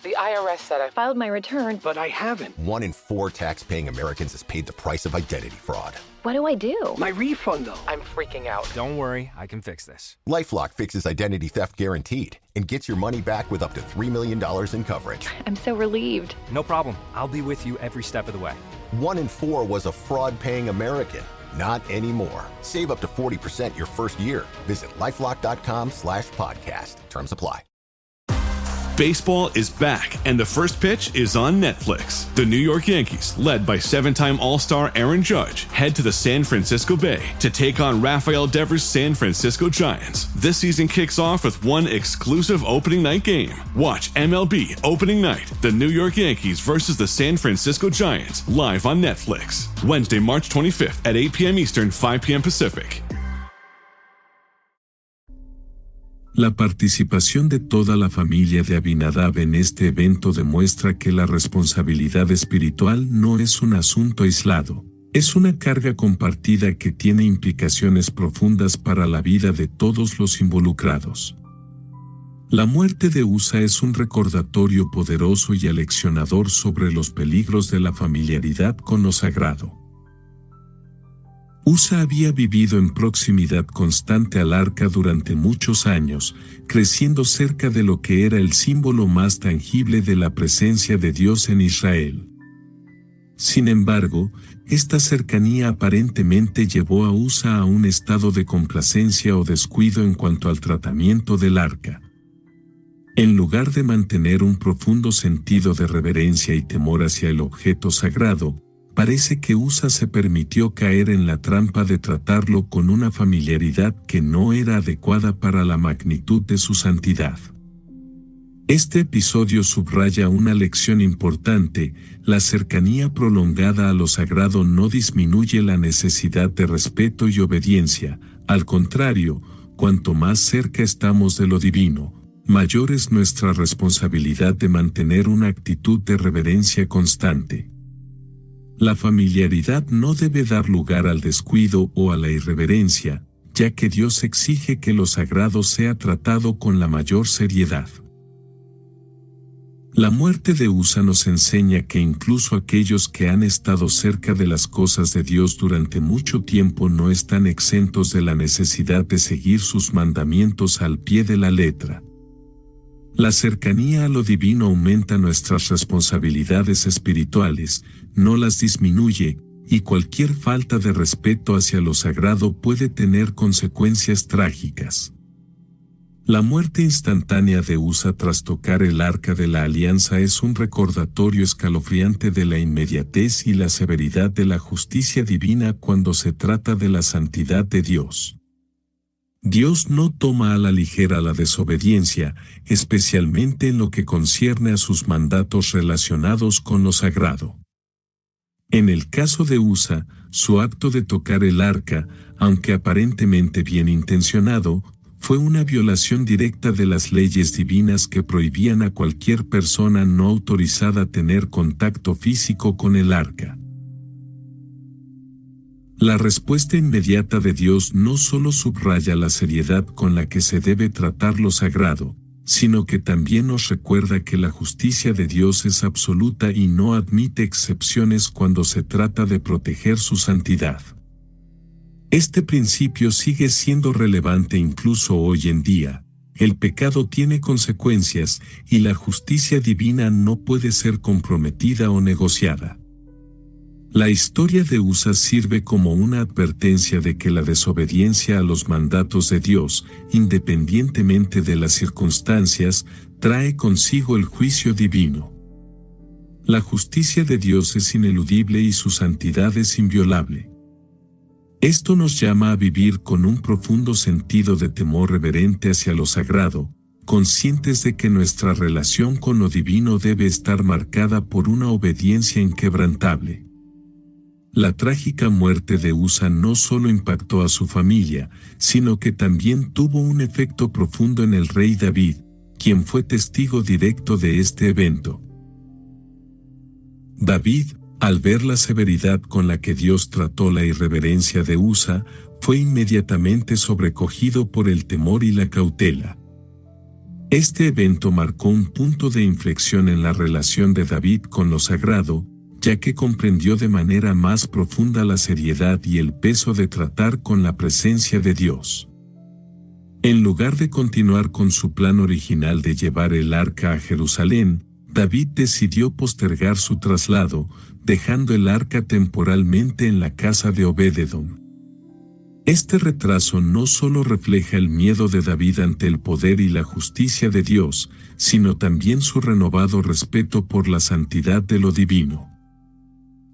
Speaker 5: The IRS said I filed my return,
Speaker 4: But I haven't.
Speaker 6: 1 in 4 tax-paying Americans has paid the price of identity fraud.
Speaker 5: what do I do?
Speaker 4: My refund, though. I'm freaking out. Don't worry, I can fix this.
Speaker 6: LifeLock fixes identity theft guaranteed and gets your money back with up to $3 million in coverage.
Speaker 5: I'm so relieved.
Speaker 4: No problem. I'll be with you every step of the way.
Speaker 6: 1 in 4 was a fraud-paying American. Not anymore. Save up to 40% your first year. Visit LifeLock.com/podcast. Terms apply.
Speaker 7: Baseball is back, and the first pitch is on Netflix. The New York Yankees, led by 7-time All-Star Aaron Judge, head to the San Francisco Bay to take on Rafael Devers' San Francisco Giants. This season kicks off with one exclusive opening night game. Watch MLB Opening Night, the New York Yankees versus the San Francisco Giants, live on Netflix. Wednesday, March 25th at 8 p.m. Eastern, 5 p.m. Pacific.
Speaker 2: La participación de toda la familia de Abinadab en este evento demuestra que la responsabilidad espiritual no es un asunto aislado, es una carga compartida que tiene implicaciones profundas para la vida de todos los involucrados. La muerte de Usa es un recordatorio poderoso y aleccionador sobre los peligros de la familiaridad con lo sagrado. Usa había vivido en proximidad constante al arca durante muchos años, creciendo cerca de lo que era el símbolo más tangible de la presencia de Dios en Israel. Sin embargo, esta cercanía aparentemente llevó a Usa a un estado de complacencia o descuido en cuanto al tratamiento del arca. En lugar de mantener un profundo sentido de reverencia y temor hacia el objeto sagrado, parece que Usa se permitió caer en la trampa de tratarlo con una familiaridad que no era adecuada para la magnitud de su santidad. Este episodio subraya una lección importante: la cercanía prolongada a lo sagrado no disminuye la necesidad de respeto y obediencia. Al contrario, cuanto más cerca estamos de lo divino, mayor es nuestra responsabilidad de mantener una actitud de reverencia constante. La familiaridad no debe dar lugar al descuido o a la irreverencia, ya que Dios exige que lo sagrado sea tratado con la mayor seriedad. La muerte de Usa nos enseña que incluso aquellos que han estado cerca de las cosas de Dios durante mucho tiempo no están exentos de la necesidad de seguir sus mandamientos al pie de la letra. La cercanía a lo divino aumenta nuestras responsabilidades espirituales, no las disminuye, y cualquier falta de respeto hacia lo sagrado puede tener consecuencias trágicas. La muerte instantánea de Usa tras tocar el arca de la alianza es un recordatorio escalofriante de la inmediatez y la severidad de la justicia divina cuando se trata de la santidad de Dios. Dios no toma a la ligera la desobediencia, especialmente en lo que concierne a sus mandatos relacionados con lo sagrado. En el caso de Usa, su acto de tocar el arca, aunque aparentemente bien intencionado, fue una violación directa de las leyes divinas que prohibían a cualquier persona no autorizada tener contacto físico con el arca. La respuesta inmediata de Dios no solo subraya la seriedad con la que se debe tratar lo sagrado, sino que también nos recuerda que la justicia de Dios es absoluta y no admite excepciones cuando se trata de proteger su santidad. Este principio sigue siendo relevante incluso hoy en día. El pecado tiene consecuencias y la justicia divina no puede ser comprometida o negociada. La historia de Usa sirve como una advertencia de que la desobediencia a los mandatos de Dios, independientemente de las circunstancias, trae consigo el juicio divino. La justicia de Dios es ineludible y su santidad es inviolable. Esto nos llama a vivir con un profundo sentido de temor reverente hacia lo sagrado, conscientes de que nuestra relación con lo divino debe estar marcada por una obediencia inquebrantable. La trágica muerte de Usa no solo impactó a su familia, sino que también tuvo un efecto profundo en el rey David, quien fue testigo directo de este evento. David, al ver la severidad con la que Dios trató la irreverencia de Usa, fue inmediatamente sobrecogido por el temor y la cautela. Este evento marcó un punto de inflexión en la relación de David con lo sagrado, ya que comprendió de manera más profunda la seriedad y el peso de tratar con la presencia de Dios. En lugar de continuar con su plan original de llevar el arca a Jerusalén, David decidió postergar su traslado, dejando el arca temporalmente en la casa de Obed-Edom. Este retraso no solo refleja el miedo de David ante el poder y la justicia de Dios, sino también su renovado respeto por la santidad de lo divino.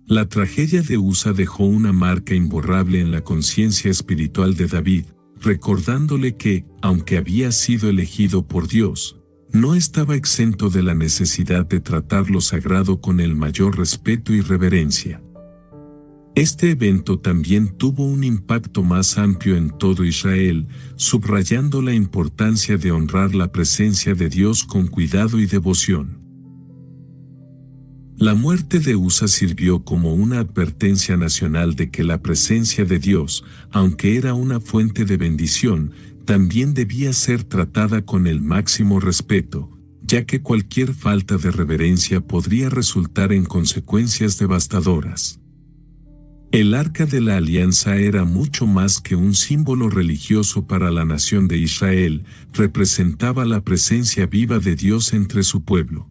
Speaker 2: La tragedia de Usa dejó una marca imborrable en la conciencia espiritual de David, recordándole que, aunque había sido elegido por Dios, no estaba exento de la necesidad de tratar lo sagrado con el mayor respeto y reverencia. Este evento también tuvo un impacto más amplio en todo Israel, subrayando la importancia de honrar la presencia de Dios con cuidado y devoción. La muerte de Usa sirvió como una advertencia nacional de que la presencia de Dios, aunque era una fuente de bendición, también debía ser tratada con el máximo respeto, ya que cualquier falta de reverencia podría resultar en consecuencias devastadoras. El Arca de la Alianza era mucho más que un símbolo religioso para la nación de Israel, representaba la presencia viva de Dios entre su pueblo.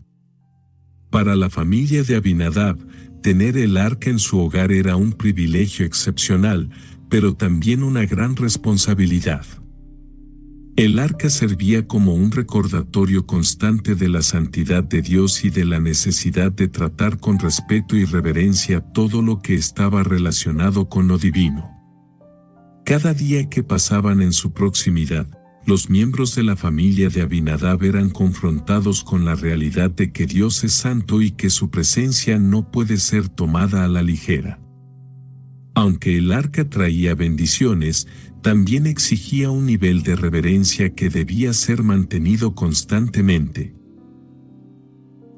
Speaker 2: Para la familia de Abinadab, tener el arca en su hogar era un privilegio excepcional, pero también una gran responsabilidad. El arca servía como un recordatorio constante de la santidad de Dios y de la necesidad de tratar con respeto y reverencia todo lo que estaba relacionado con lo divino. Cada día que pasaban en su proximidad, los miembros de la familia de Abinadab eran confrontados con la realidad de que Dios es santo y que su presencia no puede ser tomada a la ligera. Aunque el arca traía bendiciones, también exigía un nivel de reverencia que debía ser mantenido constantemente.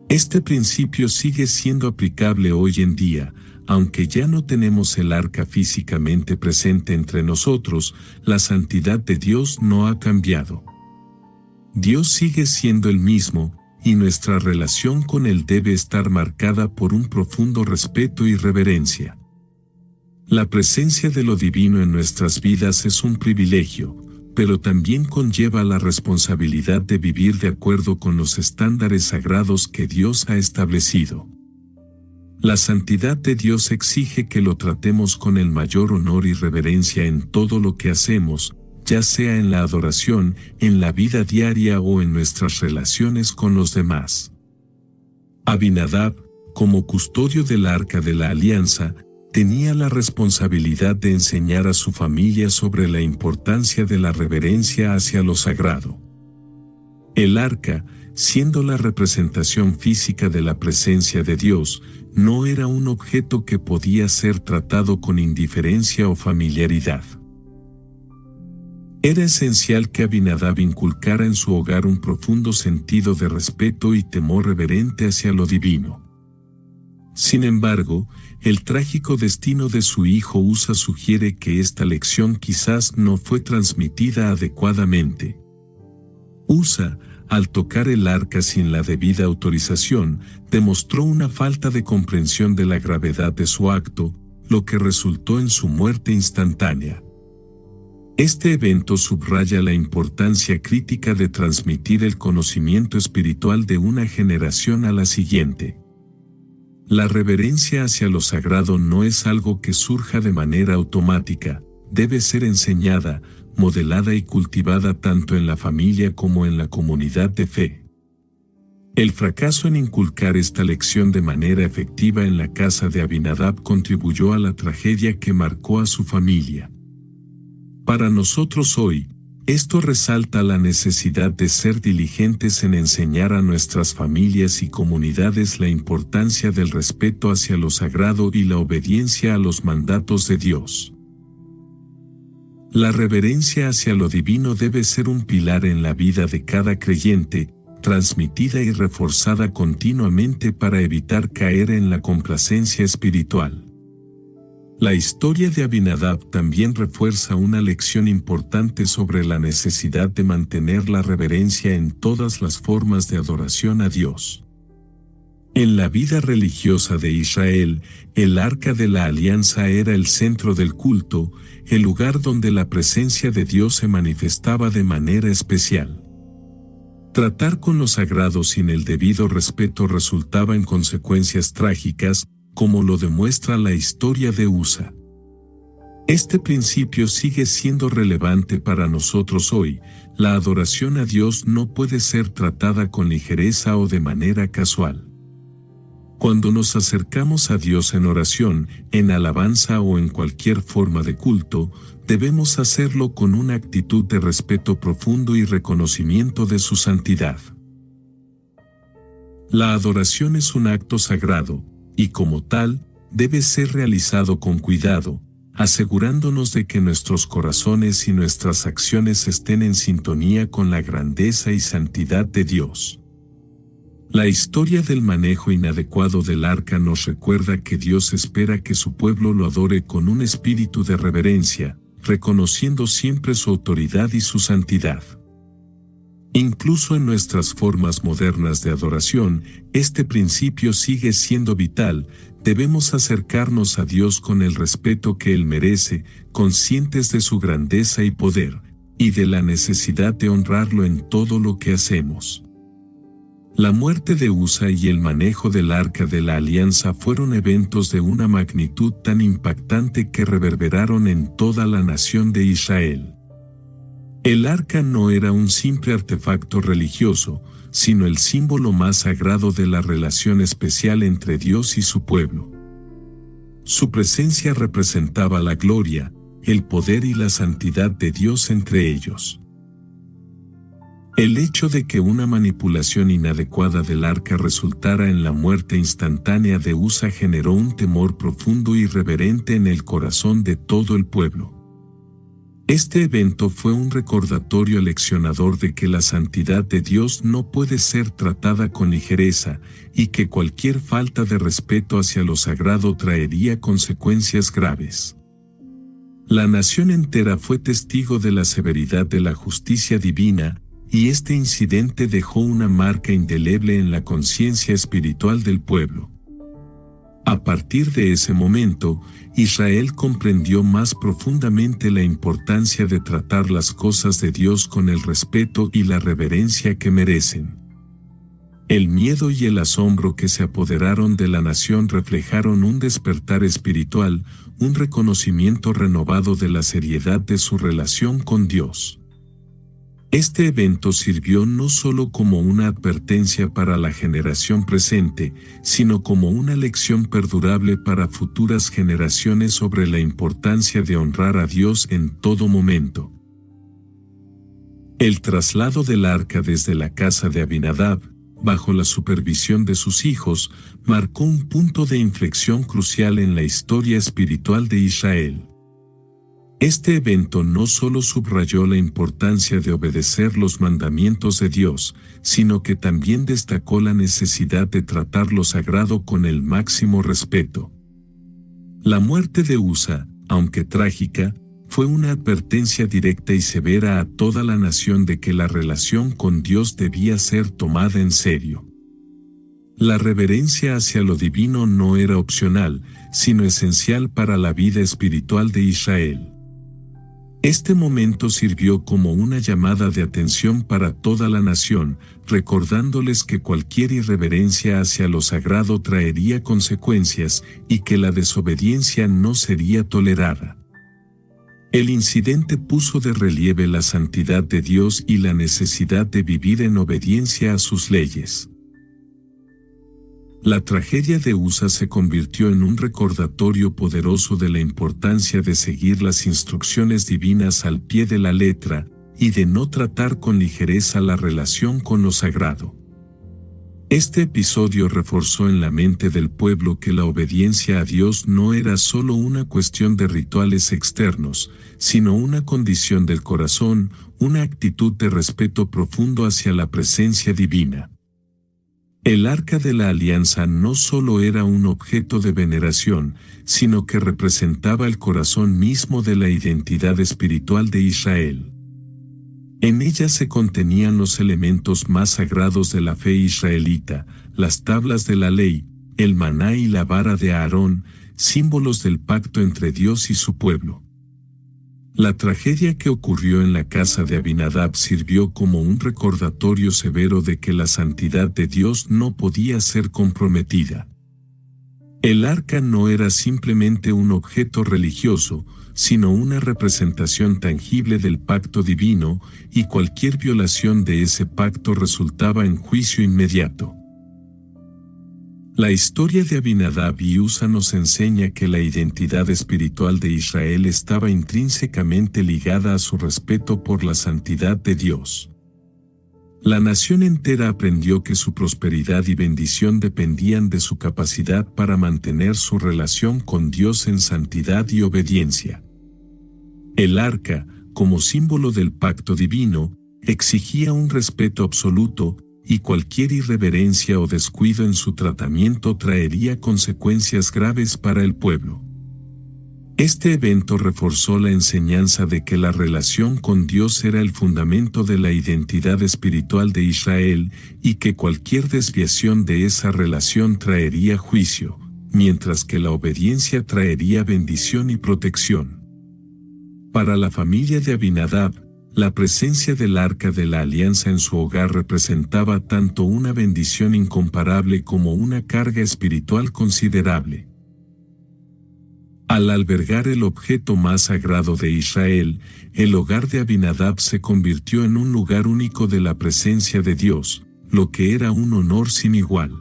Speaker 2: Este principio sigue siendo aplicable hoy en día, aunque ya no tenemos el arca físicamente presente entre nosotros, la santidad de Dios no ha cambiado. Dios sigue siendo el mismo, y nuestra relación con Él debe estar marcada por un profundo respeto y reverencia. La presencia de lo divino en nuestras vidas es un privilegio, pero también conlleva la responsabilidad de vivir de acuerdo con los estándares sagrados que Dios ha establecido. La santidad de Dios exige que lo tratemos con el mayor honor y reverencia en todo lo que hacemos, ya sea en la adoración, en la vida diaria o en nuestras relaciones con los demás. Abinadab, como custodio del Arca de la Alianza, tenía la responsabilidad de enseñar a su familia sobre la importancia de la reverencia hacia lo sagrado. El arca, siendo la representación física de la presencia de Dios, no era un objeto que podía ser tratado con indiferencia o familiaridad. Era esencial que Abinadab inculcara en su hogar un profundo sentido de respeto y temor reverente hacia lo divino. Sin embargo, el trágico destino de su hijo Usa sugiere que esta lección quizás no fue transmitida adecuadamente. Usa, al tocar el arca sin la debida autorización, demostró una falta de comprensión de la gravedad de su acto, lo que resultó en su muerte instantánea. Este evento subraya la importancia crítica de transmitir el conocimiento espiritual de una generación a la siguiente. La reverencia hacia lo sagrado no es algo que surja de manera automática, debe ser enseñada, modelada y cultivada tanto en la familia como en la comunidad de fe. El fracaso en inculcar esta lección de manera efectiva en la casa de Abinadab contribuyó a la tragedia que marcó a su familia. Para nosotros hoy, esto resalta la necesidad de ser diligentes en enseñar a nuestras familias y comunidades la importancia del respeto hacia lo sagrado y la obediencia a los mandatos de Dios. La reverencia hacia lo divino debe ser un pilar en la vida de cada creyente, transmitida y reforzada continuamente para evitar caer en la complacencia espiritual. La historia de Abinadab también refuerza una lección importante sobre la necesidad de mantener la reverencia en todas las formas de adoración a Dios. En la vida religiosa de Israel, el Arca de la Alianza era el centro del culto, el lugar donde la presencia de Dios se manifestaba de manera especial. Tratar con lo sagrado sin el debido respeto resultaba en consecuencias trágicas, como lo demuestra la historia de Usa. Este principio sigue siendo relevante para nosotros hoy. La adoración a Dios no puede ser tratada con ligereza o de manera casual. Cuando nos acercamos a Dios en oración, en alabanza o en cualquier forma de culto, debemos hacerlo con una actitud de respeto profundo y reconocimiento de su santidad. La adoración es un acto sagrado, y como tal, debe ser realizado con cuidado, asegurándonos de que nuestros corazones y nuestras acciones estén en sintonía con la grandeza y santidad de Dios. La historia del manejo inadecuado del arca nos recuerda que Dios espera que su pueblo lo adore con un espíritu de reverencia, reconociendo siempre su autoridad y su santidad. Incluso en nuestras formas modernas de adoración, este principio sigue siendo vital. Debemos acercarnos a Dios con el respeto que Él merece, conscientes de su grandeza y poder, y de la necesidad de honrarlo en todo lo que hacemos. La muerte de Usa y el manejo del Arca de la Alianza fueron eventos de una magnitud tan impactante que reverberaron en toda la nación de Israel. El arca no era un simple artefacto religioso, sino el símbolo más sagrado de la relación especial entre Dios y su pueblo. Su presencia representaba la gloria, el poder y la santidad de Dios entre ellos. El hecho de que una manipulación inadecuada del arca resultara en la muerte instantánea de Usa generó un temor profundo y reverente en el corazón de todo el pueblo. Este evento fue un recordatorio leccionador de que la santidad de Dios no puede ser tratada con ligereza y que cualquier falta de respeto hacia lo sagrado traería consecuencias graves. La nación entera fue testigo de la severidad de la justicia divina, y este incidente dejó una marca indeleble en la conciencia espiritual del pueblo. A partir de ese momento, Israel comprendió más profundamente la importancia de tratar las cosas de Dios con el respeto y la reverencia que merecen. El miedo y el asombro que se apoderaron de la nación reflejaron un despertar espiritual, un reconocimiento renovado de la seriedad de su relación con Dios. Este evento sirvió no solo como una advertencia para la generación presente, sino como una lección perdurable para futuras generaciones sobre la importancia de honrar a Dios en todo momento. El traslado del arca desde la casa de Abinadab, bajo la supervisión de sus hijos, marcó un punto de inflexión crucial en la historia espiritual de Israel. Este evento no solo subrayó la importancia de obedecer los mandamientos de Dios, sino que también destacó la necesidad de tratar lo sagrado con el máximo respeto. La muerte de Usa, aunque trágica, fue una advertencia directa y severa a toda la nación de que la relación con Dios debía ser tomada en serio. La reverencia hacia lo divino no era opcional, sino esencial para la vida espiritual de Israel. Este momento sirvió como una llamada de atención para toda la nación, recordándoles que cualquier irreverencia hacia lo sagrado traería consecuencias y que la desobediencia no sería tolerada. El incidente puso de relieve la santidad de Dios y la necesidad de vivir en obediencia a sus leyes. La tragedia de Usa se convirtió en un recordatorio poderoso de la importancia de seguir las instrucciones divinas al pie de la letra y de no tratar con ligereza la relación con lo sagrado. Este episodio reforzó en la mente del pueblo que la obediencia a Dios no era solo una cuestión de rituales externos, sino una condición del corazón, una actitud de respeto profundo hacia la presencia divina. El Arca de la Alianza no solo era un objeto de veneración, sino que representaba el corazón mismo de la identidad espiritual de Israel. En ella se contenían los elementos más sagrados de la fe israelita, las tablas de la ley, el maná y la vara de Aarón, símbolos del pacto entre Dios y su pueblo. La tragedia que ocurrió en la casa de Abinadab sirvió como un recordatorio severo de que la santidad de Dios no podía ser comprometida. El arca no era simplemente un objeto religioso, sino una representación tangible del pacto divino, y cualquier violación de ese pacto resultaba en juicio inmediato. La historia de Abinadab y Usa nos enseña que la identidad espiritual de Israel estaba intrínsecamente ligada a su respeto por la santidad de Dios. La nación entera aprendió que su prosperidad y bendición dependían de su capacidad para mantener su relación con Dios en santidad y obediencia. El arca, como símbolo del pacto divino, exigía un respeto absoluto, y cualquier irreverencia o descuido en su tratamiento traería consecuencias graves para el pueblo. Este evento reforzó la enseñanza de que la relación con Dios era el fundamento de la identidad espiritual de Israel y que cualquier desviación de esa relación traería juicio, mientras que la obediencia traería bendición y protección. Para la familia de Abinadab, la presencia del Arca de la Alianza en su hogar representaba tanto una bendición incomparable como una carga espiritual considerable. Al albergar el objeto más sagrado de Israel, el hogar de Abinadab se convirtió en un lugar único de la presencia de Dios, lo que era un honor sin igual.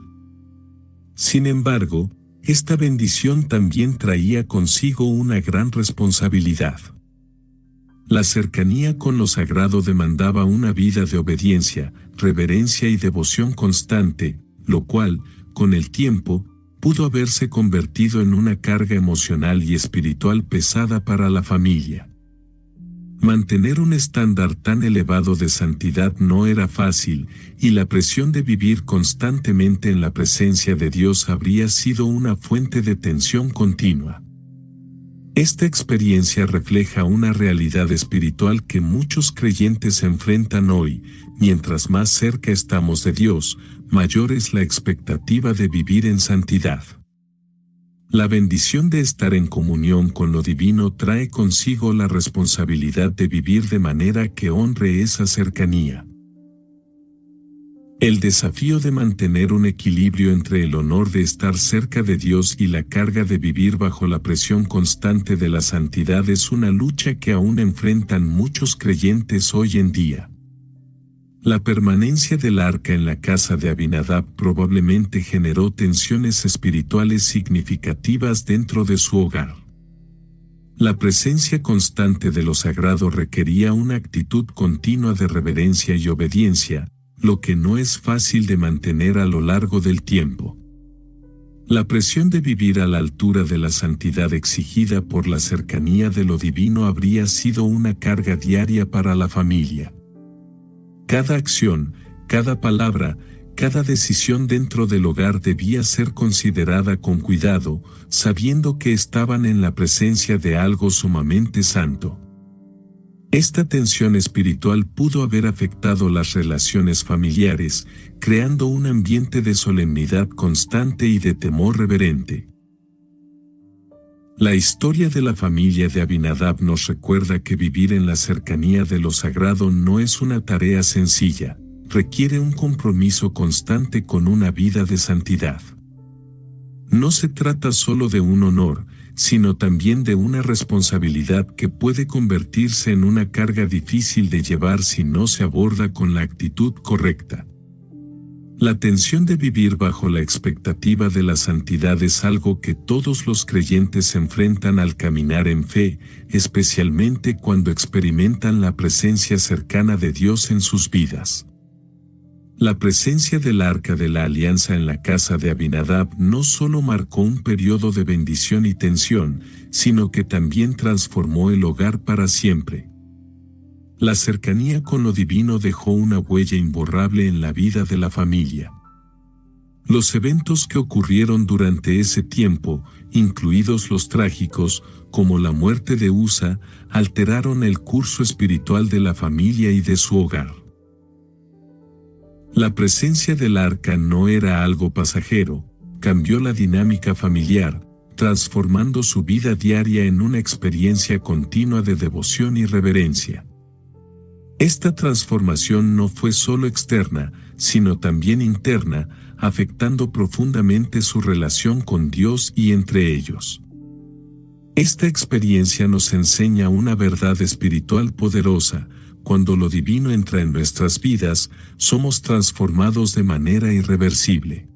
Speaker 2: Sin embargo, esta bendición también traía consigo una gran responsabilidad. La cercanía con lo sagrado demandaba una vida de obediencia, reverencia y devoción constante, lo cual, con el tiempo, pudo haberse convertido en una carga emocional y espiritual pesada para la familia. Mantener un estándar tan elevado de santidad no era fácil, y la presión de vivir constantemente en la presencia de Dios habría sido una fuente de tensión continua. Esta experiencia refleja una realidad espiritual que muchos creyentes enfrentan hoy. Mientras más cerca estamos de Dios, mayor es la expectativa de vivir en santidad. La bendición de estar en comunión con lo divino trae consigo la responsabilidad de vivir de manera que honre esa cercanía. El desafío de mantener un equilibrio entre el honor de estar cerca de Dios y la carga de vivir bajo la presión constante de la santidad es una lucha que aún enfrentan muchos creyentes hoy en día. La permanencia del arca en la casa de Abinadab probablemente generó tensiones espirituales significativas dentro de su hogar. La presencia constante de lo sagrado requería una actitud continua de reverencia y obediencia, lo que no es fácil de mantener a lo largo del tiempo. La presión de vivir a la altura de la santidad exigida por la cercanía de lo divino habría sido una carga diaria para la familia. Cada acción, cada palabra, cada decisión dentro del hogar debía ser considerada con cuidado, sabiendo que estaban en la presencia de algo sumamente santo. Esta tensión espiritual pudo haber afectado las relaciones familiares, creando un ambiente de solemnidad constante y de temor reverente. La historia de la familia de Abinadab nos recuerda que vivir en la cercanía de lo sagrado no es una tarea sencilla, requiere un compromiso constante con una vida de santidad. No se trata solo de un honor, sino también de una responsabilidad que puede convertirse en una carga difícil de llevar si no se aborda con la actitud correcta. La tensión de vivir bajo la expectativa de la santidad es algo que todos los creyentes enfrentan al caminar en fe, especialmente cuando experimentan la presencia cercana de Dios en sus vidas. La presencia del Arca de la Alianza en la casa de Abinadab no solo marcó un periodo de bendición y tensión, sino que también transformó el hogar para siempre. La cercanía con lo divino dejó una huella imborrable en la vida de la familia. Los eventos que ocurrieron durante ese tiempo, incluidos los trágicos, como la muerte de Usa, alteraron el curso espiritual de la familia y de su hogar. La presencia del arca no era algo pasajero, cambió la dinámica familiar, transformando su vida diaria en una experiencia continua de devoción y reverencia. Esta transformación no fue solo externa, sino también interna, afectando profundamente su relación con Dios y entre ellos. Esta experiencia nos enseña una verdad espiritual poderosa. Cuando lo divino entra en nuestras vidas, somos transformados de manera irreversible.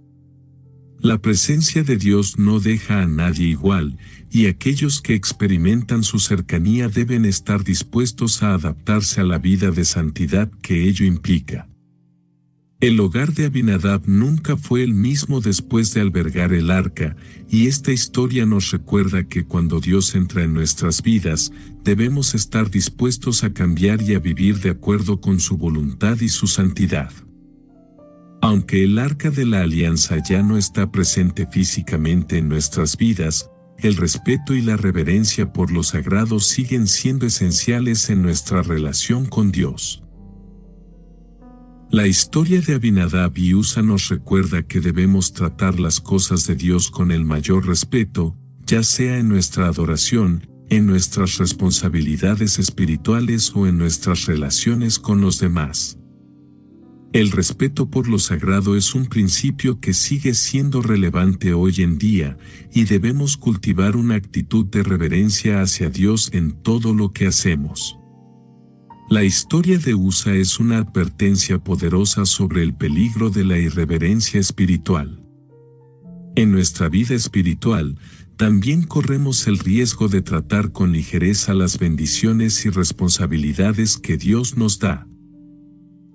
Speaker 2: La presencia de Dios no deja a nadie igual, y aquellos que experimentan su cercanía deben estar dispuestos a adaptarse a la vida de santidad que ello implica. El hogar de Abinadab nunca fue el mismo después de albergar el arca, y esta historia nos recuerda que cuando Dios entra en nuestras vidas, debemos estar dispuestos a cambiar y a vivir de acuerdo con su voluntad y su santidad. Aunque el arca de la alianza ya no está presente físicamente en nuestras vidas, el respeto y la reverencia por lo sagrado siguen siendo esenciales en nuestra relación con Dios. La historia de Abinadab y Usa nos recuerda que debemos tratar las cosas de Dios con el mayor respeto, ya sea en nuestra adoración, en nuestras responsabilidades espirituales o en nuestras relaciones con los demás. El respeto por lo sagrado es un principio que sigue siendo relevante hoy en día, y debemos cultivar una actitud de reverencia hacia Dios en todo lo que hacemos. La historia de Usa es una advertencia poderosa sobre el peligro de la irreverencia espiritual. En nuestra vida espiritual, también corremos el riesgo de tratar con ligereza las bendiciones y responsabilidades que Dios nos da.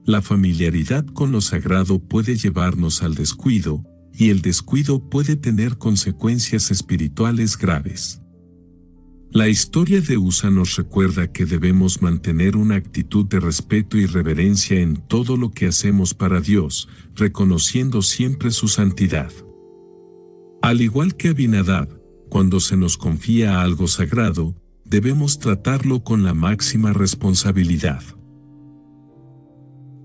Speaker 2: La familiaridad con lo sagrado puede llevarnos al descuido, y el descuido puede tener consecuencias espirituales graves. La historia de Usa nos recuerda que debemos mantener una actitud de respeto y reverencia en todo lo que hacemos para Dios, reconociendo siempre su santidad. Al igual que Abinadab, cuando se nos confía algo sagrado, debemos tratarlo con la máxima responsabilidad.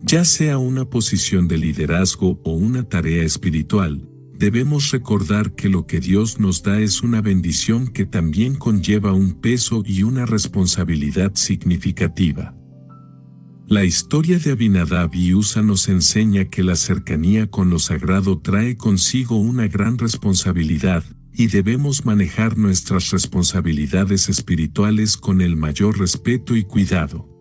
Speaker 2: Ya sea una posición de liderazgo o una tarea espiritual, debemos recordar que lo que Dios nos da es una bendición que también conlleva un peso y una responsabilidad significativa. La historia de Abinadab y Usa nos enseña que la cercanía con lo sagrado trae consigo una gran responsabilidad, y debemos manejar nuestras responsabilidades espirituales con el mayor respeto y cuidado.